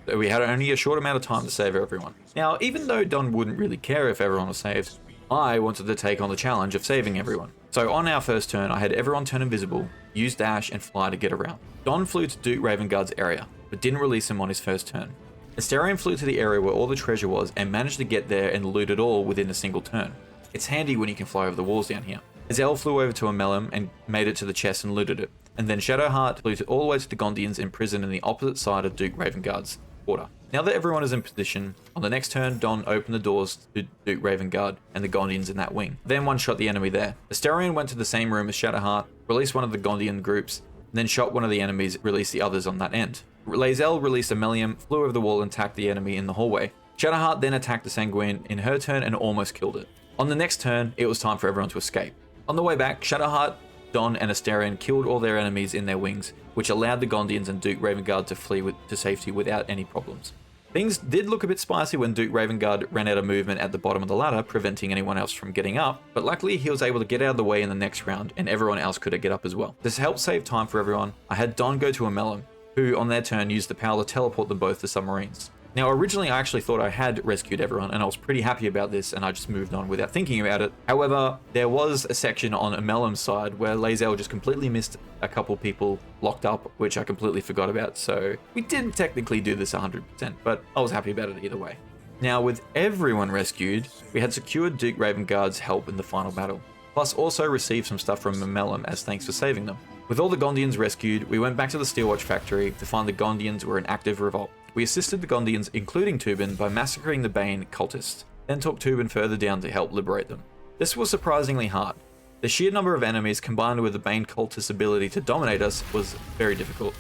So we had only a short amount of time to save everyone. Now, even though Don wouldn't really care if everyone was saved, I wanted to take on the challenge of saving everyone. So on our first turn, I had everyone turn invisible, use dash and fly to get around. Don flew to Duke Ravengard's area, but didn't release him on his first turn. Astarion flew to the area where all the treasure was and managed to get there and loot it all within a single turn. It's handy when you can fly over the walls down here. Lae'zel flew over to Amelum and made it to the chest and looted it. And then Shadowheart flew all the way to the Gondians imprisoned in the opposite side of Duke Ravengard's quarter. Now that everyone is in position, on the next turn, Don opened the doors to Duke Ravengard and the Gondians in that wing. Then one-shot the enemy there. Astarion went to the same room as Shadowheart, released one of the Gondian groups, and then shot one of the enemies, released the others on that end. Lae'zel released Amelum, flew over the wall and attacked the enemy in the hallway. Shadowheart then attacked the Sanguine in her turn and almost killed it. On the next turn, it was time for everyone to escape. On the way back, Shadowheart, Don and Astarion killed all their enemies in their wings, which allowed the Gondians and Duke Ravengard to flee to safety without any problems. Things did look a bit spicy when Duke Ravengard ran out of movement at the bottom of the ladder, preventing anyone else from getting up, but luckily he was able to get out of the way in the next round, and everyone else could get up as well. This helped save time for everyone. I had Don go to Amelum, who on their turn used the power to teleport them both to submarines. Now, originally I actually thought I had rescued everyone, and I was pretty happy about this, and I just moved on without thinking about it. However, there was a section on Amelum's side where Lae'zel just completely missed a couple people locked up, which I completely forgot about, so we didn't technically do this 100%, but I was happy about it either way. Now, with everyone rescued, we had secured Duke Ravengard's help in the final battle, plus also received some stuff from Amelum as thanks for saving them. With all the Gondians rescued, we went back to the Steelwatch factory to find the Gondians were in active revolt. We assisted the Gondians, including Tubin, by massacring the Bane cultists, then took Tubin further down to help liberate them. This was surprisingly hard. The sheer number of enemies combined with the Bane cultists' ability to dominate us was very difficult,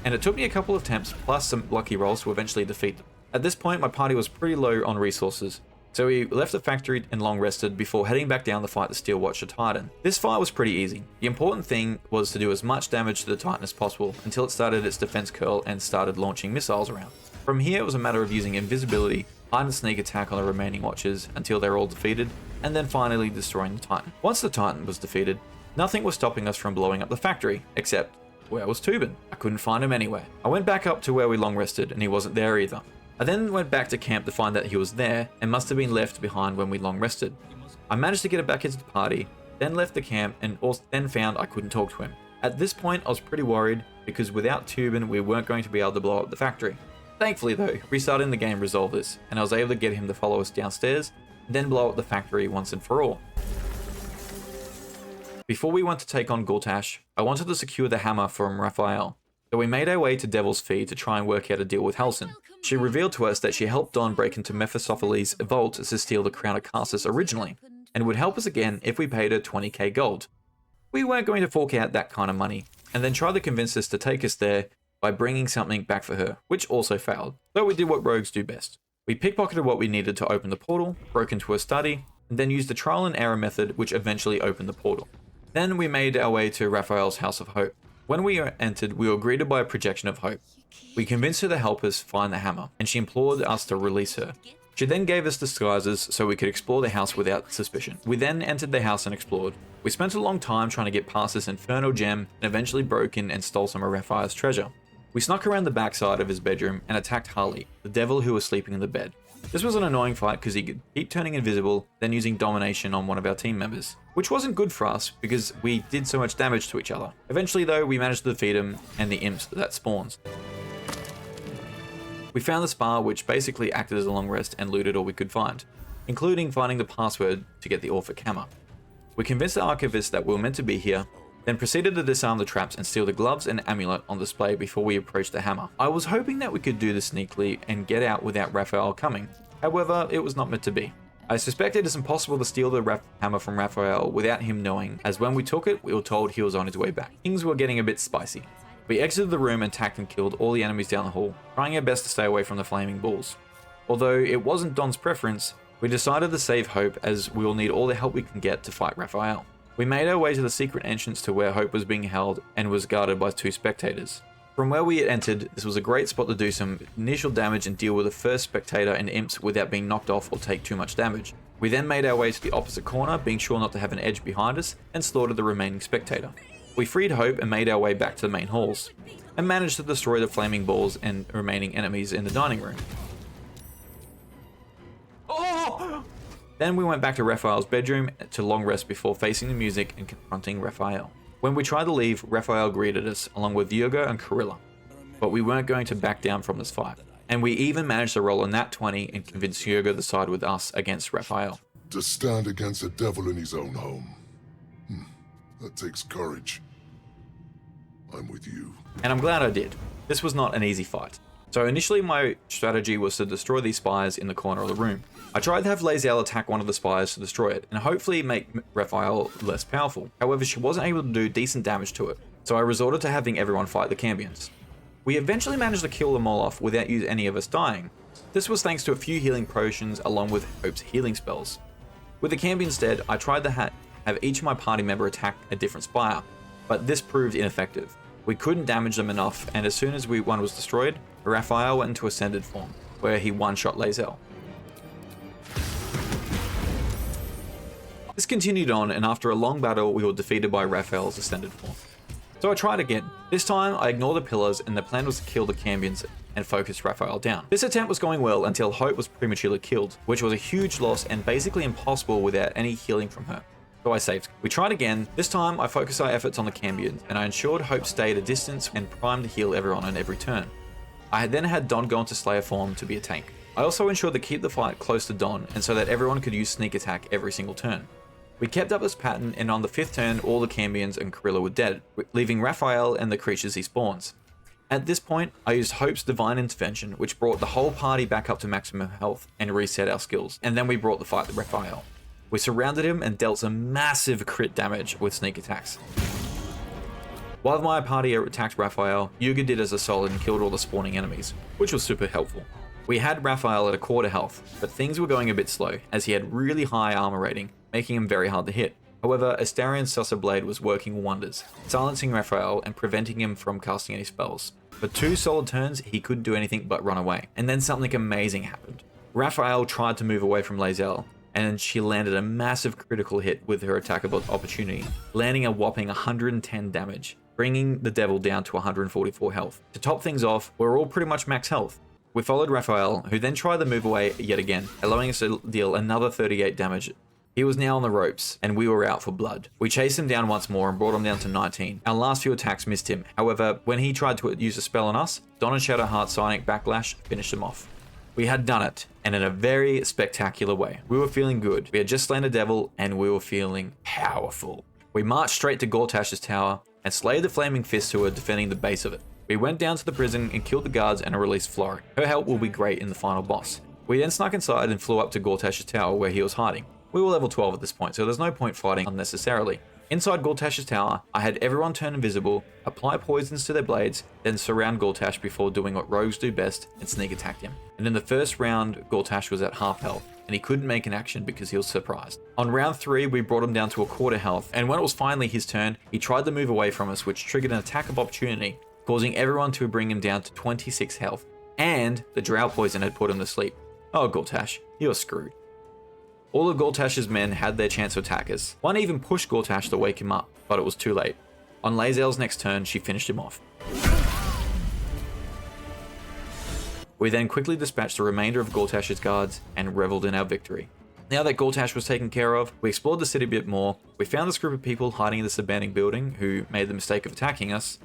and it took me a couple of attempts plus some lucky rolls to eventually defeat them. At this point, my party was pretty low on resources, so we left the factory and long rested before heading back down to fight the Steelwatcher Titan. This fight was pretty easy. The important thing was to do as much damage to the Titan as possible until it started its defense curl and started launching missiles around. From here, it was a matter of using invisibility, hide and sneak attack on the remaining watchers until they were all defeated, and then finally destroying the Titan. Once the Titan was defeated, nothing was stopping us from blowing up the factory, except where was Tubin? I couldn't find him anywhere. I went back up to where we long rested and he wasn't there either. I then went back to camp to find that he was there and must have been left behind when we long rested. I managed to get it back into the party, then left the camp and then found I couldn't talk to him. At this point, I was pretty worried because without Tubin, we weren't going to be able to blow up the factory. Thankfully though, restarting the game resolved this, and I was able to get him to follow us downstairs, and then blow up the factory once and for all. Before we went to take on Gortash, I wanted to secure the hammer from Raphael, so we made our way to Devil's Fee to try and work out a deal with Halsin. She revealed to us that she helped Don break into Mephistopheles' vault to steal the Crown of Cassus originally, and would help us again if we paid her 20k gold. We weren't going to fork out that kind of money, and then tried to convince us to take us there by bringing something back for her, which also failed, though we did what rogues do best. We pickpocketed what we needed to open the portal, broke into her study, and then used the trial and error method which eventually opened the portal. Then we made our way to Raphael's House of Hope. When we entered, we were greeted by a projection of hope. We convinced her to help us find the hammer, and she implored us to release her. She then gave us disguises so we could explore the house without suspicion. We then entered the house and explored. We spent a long time trying to get past this infernal gem and eventually broke in and stole some of Raphael's treasure. We snuck around the backside of his bedroom and attacked Harley, the devil who was sleeping in the bed. This was an annoying fight because he could keep turning invisible, then using domination on one of our team members, which wasn't good for us because we did so much damage to each other. Eventually though, we managed to defeat him and the imps that spawns. We found the spa, which basically acted as a long rest and looted all we could find, including finding the password to get the Orphic hammer. We convinced the archivist that we were meant to be here, then proceeded to disarm the traps and steal the gloves and amulet on display before we approached the hammer. I was hoping that we could do this sneakily and get out without Raphael coming. However, it was not meant to be. I suspect it is impossible to steal the hammer from Raphael without him knowing, as when we took it, we were told he was on his way back. Things were getting a bit spicy. We exited the room and attacked and killed all the enemies down the hall, trying our best to stay away from the flaming bulls. Although it wasn't Don's preference, we decided to save Hope as we will need all the help we can get to fight Raphael. We made our way to the secret entrance to where Hope was being held and was guarded by 2 spectators. From where we had entered, this was a great spot to do some initial damage and deal with the first spectator and imps without being knocked off or take too much damage. We then made our way to the opposite corner, being sure not to have an edge behind us, and slaughtered the remaining spectator. We freed Hope and made our way back to the main halls, and managed to destroy the flaming balls and remaining enemies in the dining room. Oh! Then we went back to Raphael's bedroom to long rest before facing the music and confronting Raphael. When we tried to leave, Raphael greeted us along with Yurga and Karilla, but we weren't going to back down from this fight. And we even managed to roll a nat 20 and convince Yurga to side with us against Raphael. To stand against a devil in his own home. That takes courage. I'm with you. And I'm glad I did. This was not an easy fight. So initially my strategy was to destroy these spies in the corner of the room. I tried to have Lae'zel attack one of the spies to destroy it, and hopefully make Raphael less powerful. However, she wasn't able to do decent damage to it, so I resorted to having everyone fight the Cambions. We eventually managed to kill them all off without any of us dying. This was thanks to a few healing potions along with Hope's healing spells. With the Cambions dead, I tried to have each of my party member attack a different spire, but this proved ineffective. We couldn't damage them enough, and as soon as one was destroyed, Raphael went into Ascended form, where he one-shot Lae'zel. This continued on, and after a long battle, we were defeated by Raphael's Ascended form. So I tried again. This time I ignored the pillars and the plan was to kill the Cambions and focus Raphael down. This attempt was going well until Hope was prematurely killed, which was a huge loss and basically impossible without any healing from her. So I saved. We tried again. This time I focused our efforts on the Cambions and I ensured Hope stayed a distance and primed to heal everyone on every turn. I had then had Don go into Slayer form to be a tank. I also ensured to keep the fight close to Don and so that everyone could use sneak attack every single turn. We kept up this pattern and on the 5th turn all the Cambions and Corilla were dead, leaving Raphael and the creatures he spawns. At this point, I used Hope's Divine Intervention, which brought the whole party back up to maximum health and reset our skills, and then we brought the fight to Raphael. We surrounded him and dealt some massive crit damage with sneak attacks. While my party attacked Raphael, Yuga did us a solid and killed all the spawning enemies, which was super helpful. We had Raphael at a quarter health, but things were going a bit slow, as he had really high armor rating, making him very hard to hit. However, Astarion's Sussor Blade was working wonders, silencing Raphael and preventing him from casting any spells. For 2 solid turns, he couldn't do anything but run away. And then something amazing happened. Raphael tried to move away from Lae'zel, and she landed a massive critical hit with her attackable opportunity, landing a whopping 110 damage, bringing the devil down to 144 health. To top things off, we're all pretty much max health. We followed Raphael, who then tried to move away yet again, allowing us to deal another 38 damage. He was now on the ropes, and we were out for blood. We chased him down once more and brought him down to 19. Our last few attacks missed him. However, when he tried to use a spell on us, Don and Shadowheart Psionic Backlash finished him off. We had done it, and in a very spectacular way. We were feeling good. We had just slain a devil, and we were feeling powerful. We marched straight to Gortash's tower, and slayed the flaming fists who were defending the base of it. We went down to the prison and killed the guards and released Flori. Her help will be great in the final boss. We then snuck inside and flew up to Gortash's tower where he was hiding. We were level 12 at this point, so there's no point fighting unnecessarily. Inside Gortash's tower, I had everyone turn invisible, apply poisons to their blades, then surround Gortash before doing what rogues do best and sneak attack him. And in the first round, Gortash was at half health, and he couldn't make an action because he was surprised. On round 3, we brought him down to a quarter health, and when it was finally his turn, he tried to move away from us, which triggered an attack of opportunity, causing everyone to bring him down to 26 health, and the drow poison had put him to sleep. Oh Gortash, you're screwed. All of Gortash's men had their chance to attack us. One even pushed Gortash to wake him up, but it was too late. On Lae'zel's next turn, she finished him off. We then quickly dispatched the remainder of Gortash's guards and reveled in our victory. Now that Gortash was taken care of, we explored the city a bit more. We found this group of people hiding in this abandoned building who made the mistake of attacking us,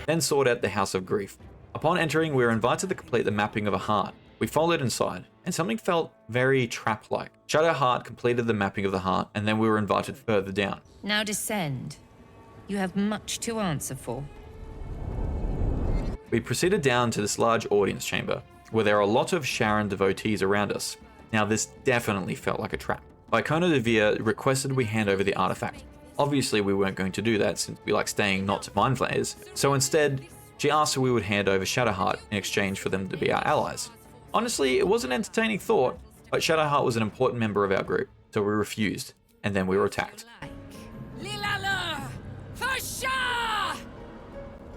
then sought out the House of Grief. Upon entering, we were invited to complete the mapping of a heart. We followed inside, and something felt very trap-like. Shadowheart completed the mapping of the heart, and then we were invited further down. Now descend. You have much to answer for. We proceeded down to this large audience chamber, where there are a lot of Sharon devotees around us. Now this definitely felt like a trap. Vicona de Via requested we hand over the artifact. Obviously we weren't going to do that since we like staying not to mind flayers, so instead she asked if we would hand over Shadowheart in exchange for them to be our allies. Honestly, it was an entertaining thought, but Shadowheart was an important member of our group, so we refused, and then we were attacked.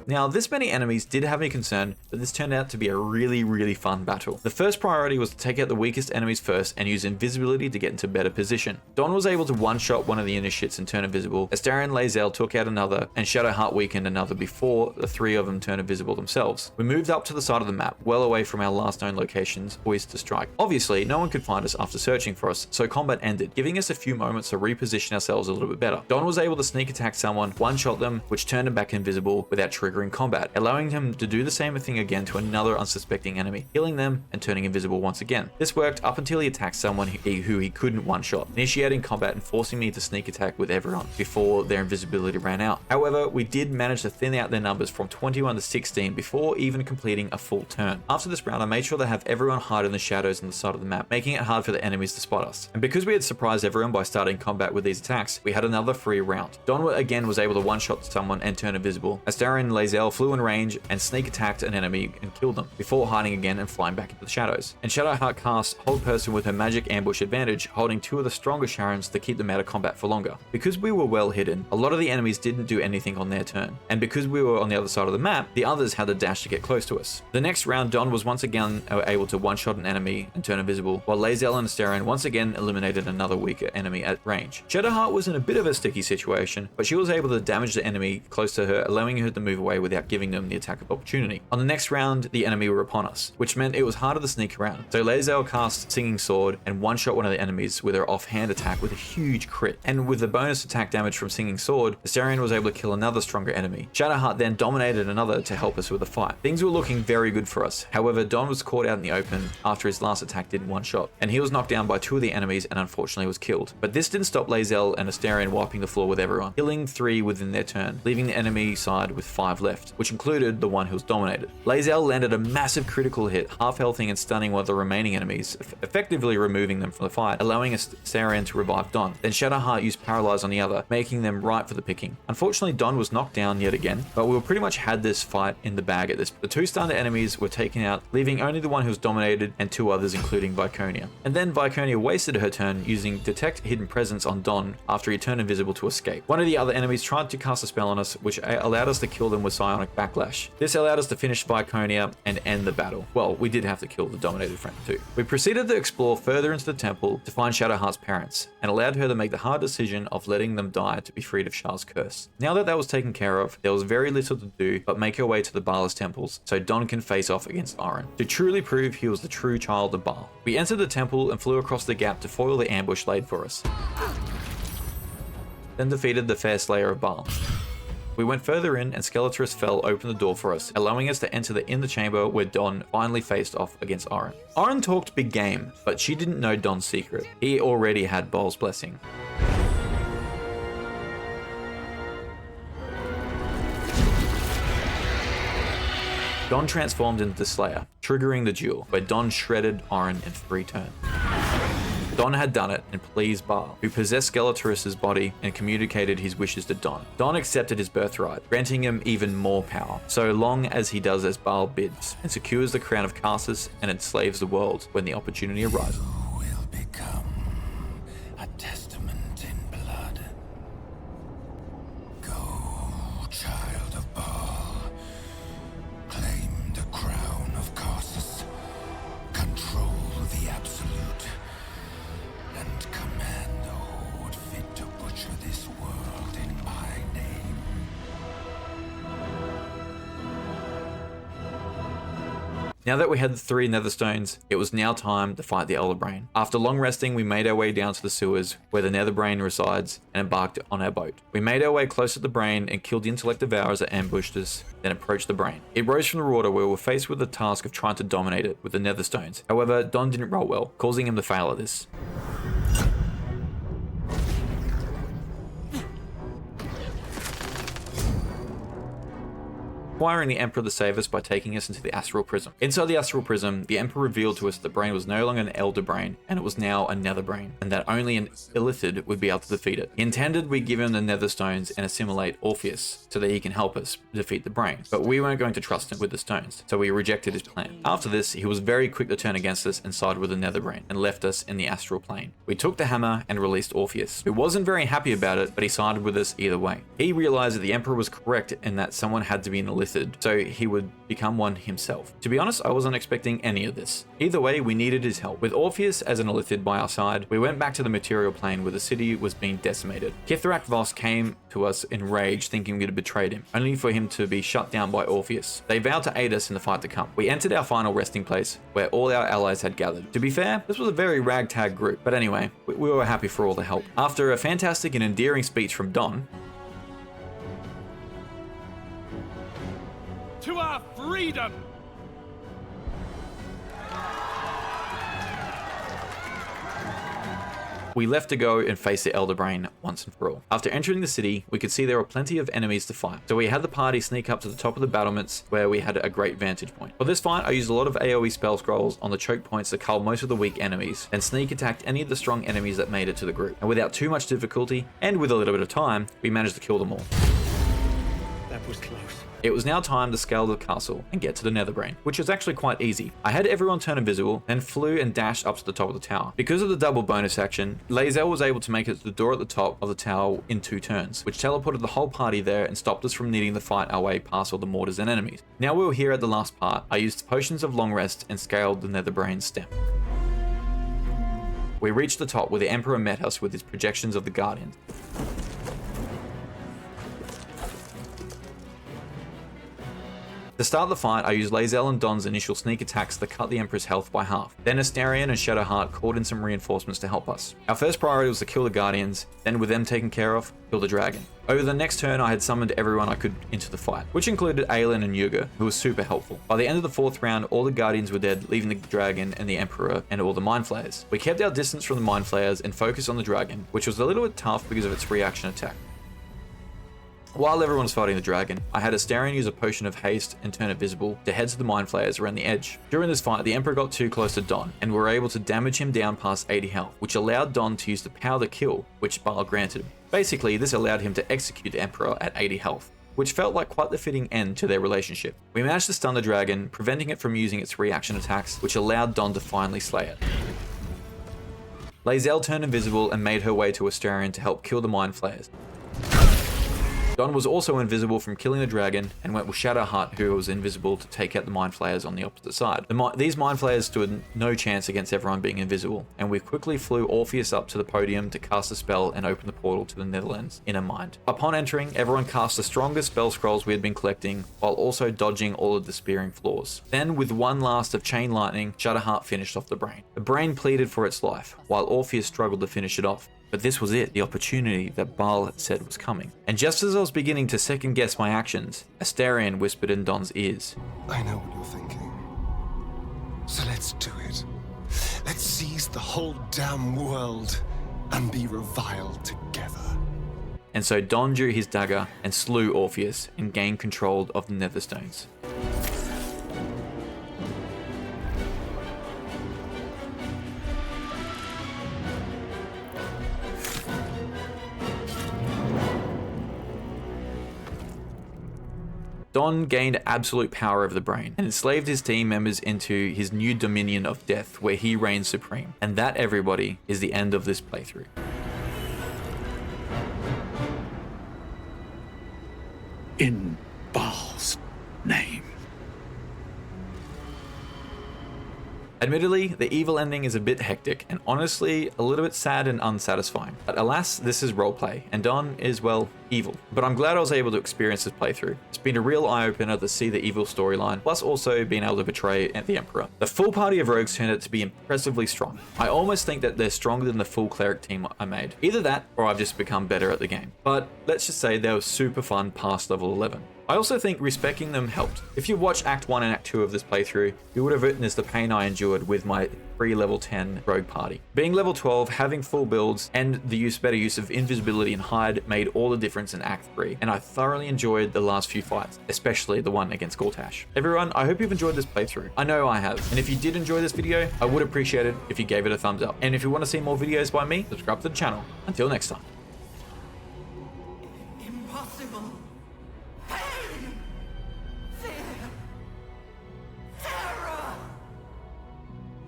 Now, this many enemies did have me concerned, but this turned out to be a really fun battle. The first priority was to take out the weakest enemies first and use invisibility to get into better position. Don was able to one-shot one of the initiates and turn invisible, Astarion Lae'zel took out another, and Shadowheart weakened another before the 3 of them turned invisible themselves. We moved up to the side of the map, well away from our last known locations, poised to strike. Obviously, no one could find us after searching for us, so combat ended, giving us a few moments to reposition ourselves a little bit better. Don was able to sneak attack someone, one-shot them, which turned him back invisible without triggering combat, allowing him to do the same thing again to another unsuspecting enemy, healing them and turning invisible once again. This worked up until he attacked someone who he couldn't one-shot, initiating combat and forcing me to sneak attack with everyone before their invisibility ran out. However, we did manage to thin out their numbers from 21 to 16 before even completing a full turn. After this round, I made sure to have everyone hide in the shadows on the side of the map, making it hard for the enemies to spot us. And because we had surprised everyone by starting combat with these attacks, we had another free round. Don again was able to one-shot someone and turn invisible. Astarion Lae'zel flew in range and sneak attacked an enemy and killed them, before hiding again and flying back into the shadows. And Shadowheart cast Hold Person with her magic ambush advantage, holding 2 of the stronger Sharons to keep them out of combat for longer. Because we were well hidden, a lot of the enemies didn't do anything on their turn, and because we were on the other side of the map, the others had the dash to get close to us. The next round, Don was once again able to one-shot an enemy and turn invisible, while Lae'zel and Astarion once again eliminated another weaker enemy at range. Shadowheart was in a bit of a sticky situation, but she was able to damage the enemy close to her, allowing her to move away without giving them the attack of opportunity. On the next round, the enemy were upon us, which meant it was harder to sneak around. So Lae'zel cast Singing Sword and one-shot one of the enemies with her offhand attack with a huge crit. And with the bonus attack damage from Singing Sword, Astarion was able to kill another stronger enemy. Shadowheart then dominated another to help us with the fight. Things were looking very good for us. However, Don was caught out in the open after his last attack didn't one-shot, and he was knocked down by 2 of the enemies and unfortunately was killed. But this didn't stop Lae'zel and Astarion wiping the floor with everyone, killing 3 within their turn, leaving the enemy side with 5 left, which included the one who was dominated. Lae'zel landed a massive critical hit, half-healthing and stunning one of the remaining enemies, effectively removing them from the fight, allowing Astarion to revive Don. Then Shadowheart used Paralyze on the other, making them right for the picking. Unfortunately, Don was knocked down yet again, but we pretty much had this fight in the bag at this. The 2 stunned enemies were taken out, leaving only the one who was dominated and 2 others, including Viconia. And then Viconia wasted her turn using Detect Hidden Presence on Don after he turned invisible to escape. One of the other enemies tried to cast a spell on us, which allowed us to kill them with Psionic Backlash. This allowed us to finish Viconia and end the battle. Well, we did have to kill the dominated friend too. We proceeded to explore further into the temple to find Shadowheart's parents, and allowed her to make the hard decision of letting them die to be freed of Shar's curse. Now that that was taken care of, there was very little to do but make her way to the Baldur'ss temples so Don can face off against Oren, to truly prove he was the true child of Baal. We entered the temple and flew across the gap to foil the ambush laid for us, then defeated the fair slayer of Baal. We went further in and Skeletor's Fell opened the door for us, allowing us to enter the inner chamber where Don finally faced off against Oren. Oren talked big game, but she didn't know Don's secret. He already had Baal's blessing. Don transformed into the Slayer, triggering the duel, where Don shredded Oren in 3 turns. Don had done it and pleased Baal, who possessed Skeletor's body and communicated his wishes to Don. Don accepted his birthright, granting him even more power, so long as he does as Baal bids, and secures the crown of Karsus and enslaves the world when the opportunity arises. You will become a testament in blood. Go, child of Baal. Claim the crown of Karsus. Control the absolute. And command the horde fit to butcher this world in my name. Now that we had the 3 Netherstones, it was now time to fight the Elder Brain. After long resting, we made our way down to the sewers where the Nether Brain resides and embarked on our boat. We made our way close to the Brain and killed the Intellect Devourers that ambushed us, then approached the Brain. It rose from the water where we were faced with the task of trying to dominate it with the Netherstones. However, Don didn't roll well, causing him to fail at this. Requiring the Emperor to save us by taking us into the Astral Prism. Inside the Astral Prism, the Emperor revealed to us that the Brain was no longer an Elder Brain, and it was now a Nether Brain, and that only an Illithid would be able to defeat it. He intended we give him the Nether Stones and assimilate Orpheus, so that he can help us defeat the Brain, but we weren't going to trust him with the stones, so we rejected his plan. After this, he was very quick to turn against us and side with the Nether Brain, and left us in the Astral Plane. We took the hammer and released Orpheus, who wasn't very happy about it, but he sided with us either way. He realized that the Emperor was correct in that someone had to be an Illithid, so he would become one himself. To be honest, I wasn't expecting any of this. Either way, we needed his help. With Orpheus as an Illithid by our side, we went back to the material plane where the city was being decimated. Kithrak Voss came to us in rage, thinking we had betrayed him, only for him to be shut down by Orpheus. They vowed to aid us in the fight to come. We entered our final resting place, where all our allies had gathered. To be fair, this was a very ragtag group, but anyway, we were happy for all the help. After a fantastic and endearing speech from Don, to our freedom! we left to go and face the Elder Brain once and for all. After entering the city, we could see there were plenty of enemies to fight, so we had the party sneak up to the top of the battlements where we had a great vantage point. For this fight, I used a lot of AoE spell scrolls on the choke points to cull most of the weak enemies, and sneak attacked any of the strong enemies that made it to the group. And without too much difficulty, and with a little bit of time, we managed to kill them all. That was close. It was now time to scale the castle and get to the Netherbrain, which was actually quite easy. I had everyone turn invisible, then flew and dashed up to the top of the tower. Because of the double bonus action, Lae'zel was able to make it to the door at the top of the tower in 2 turns, which teleported the whole party there and stopped us from needing to fight our way past all the mortars and enemies. Now we were here at the last part, I used potions of long rest and scaled the Netherbrain stem. We reached the top where the Emperor met us with his projections of the Guardians. To start the fight, I used Lae'zel and Don's initial sneak attacks that cut the Emperor's health by half. Then Astarion and Shadowheart called in some reinforcements to help us. Our first priority was to kill the Guardians, then with them taken care of, kill the dragon. Over the next turn, I had summoned everyone I could into the fight, which included Aelin and Yuga, who was super helpful. By the end of the 4th round, all the Guardians were dead, leaving the dragon and the Emperor and all the Mind Flayers. We kept our distance from the Mind Flayers and focused on the dragon, which was a little bit tough because of its reaction attack. While everyone was fighting the dragon, I had Astarion use a potion of haste and turn invisible to head to the Mind Flayers around the edge. During this fight, the Emperor got too close to Don, and we were able to damage him down past 80 health, which allowed Don to use the power to kill, which Baal granted him. Basically, this allowed him to execute the Emperor at 80 health, which felt like quite the fitting end to their relationship. We managed to stun the dragon, preventing it from using its reaction attacks, which allowed Don to finally slay it. Lae'zel turned invisible and made her way to Astarion to help kill the Mind Flayers. Don was also invisible from killing the dragon and went with Shadowheart, who was invisible, to take out the Mind Flayers on the opposite side. These Mind Flayers stood no chance against everyone being invisible, and we quickly flew Orpheus up to the podium to cast a spell and open the portal to the Netherlands' inner mind. Upon entering, everyone cast the strongest spell scrolls we had been collecting, while also dodging all of the spearing flaws. Then, with one last of Chain Lightning, Shadowheart finished off the brain. The brain pleaded for its life, while Orpheus struggled to finish it off. But this was it, the opportunity that Baal had said was coming. And just as I was beginning to second guess my actions, Astarion whispered in Don's ears. I know what you're thinking. So let's do it. Let's seize the whole damn world and be reviled together. And so Don drew his dagger and slew Orpheus and gained control of the Netherstones. Don gained absolute power over the brain and enslaved his team members into his new dominion of death, where he reigns supreme. And that, everybody, is the end of this playthrough. In Baal's name. Admittedly, the evil ending is a bit hectic and honestly a little bit sad and unsatisfying. But alas, this is roleplay, and Don is, well, evil. But I'm glad I was able to experience this playthrough. It's been a real eye-opener to see the evil storyline, plus also being able to betray the Emperor. The full party of rogues turned out to be impressively strong. I almost think that they're stronger than the full cleric team I made. Either that, or I've just become better at the game. But let's just say they were super fun past level 11. I also think respecting them helped. If you watched Act 1 and Act 2 of this playthrough, you would have witnessed the pain I endured with my pre-level 10 rogue party. Being level 12, having full builds, and the better use of invisibility and hide made all the difference in Act 3, and I thoroughly enjoyed the last few fights, especially the one against Gortash. Everyone, I hope you've enjoyed this playthrough. I know I have, and if you did enjoy this video, I would appreciate it if you gave it a thumbs up. And if you want to see more videos by me, subscribe to the channel. Until next time. Impossible. Pain. Fear. Terror.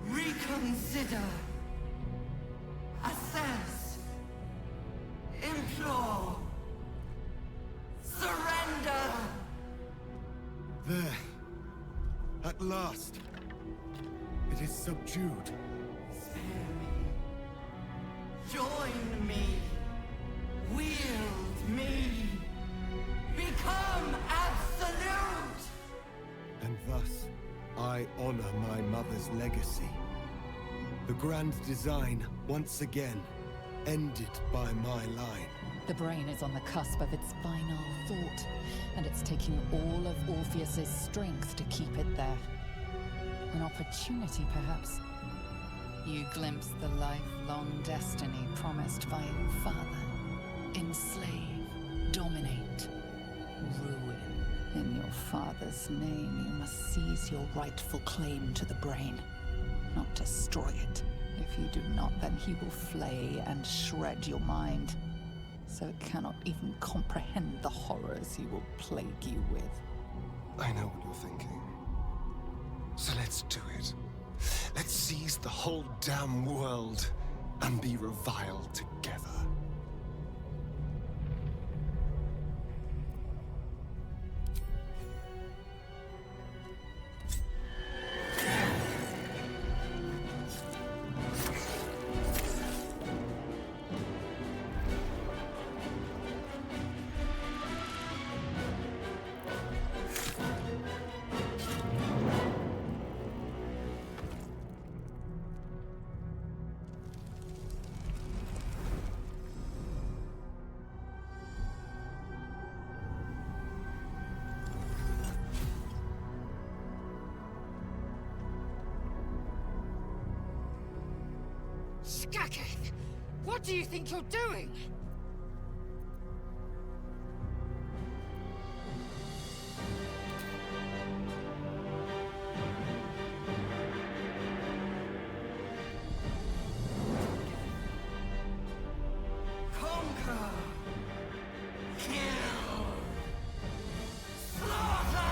Reconsider. Assess. Implore. Surrender. There. At last. It is subdued. Spare me. Join me. Wield me. Become absolute. And thus, I honor my mother's legacy. The grand design, once again, ended by my line. The brain is on the cusp of its final thought, and it's taking all of Orpheus's strength to keep it there. An opportunity, perhaps. You glimpse the lifelong destiny promised by your father. Enslave, dominate, ruin. In your father's name, you must seize your rightful claim to the brain, not destroy it. If you do not, then he will flay and shred your mind, so it cannot even comprehend the horrors he will plague you with. I know what you're thinking. So let's do it. Let's seize the whole damn world and be reviled together. Skaketh! What do you think you're doing? Conquer! Kill! Slaughter!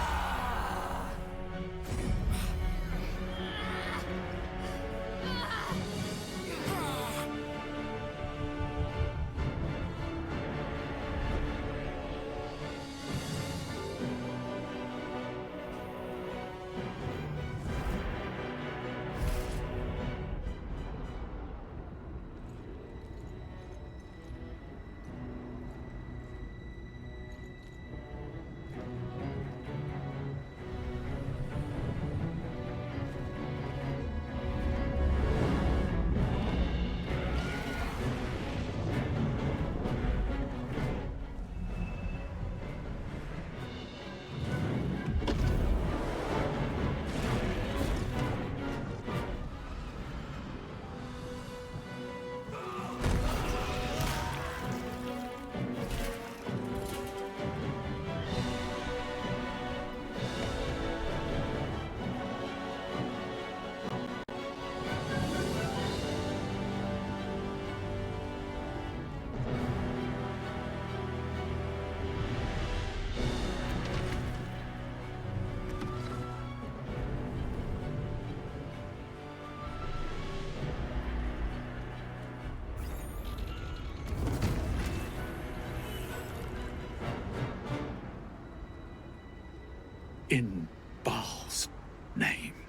In Baal's name.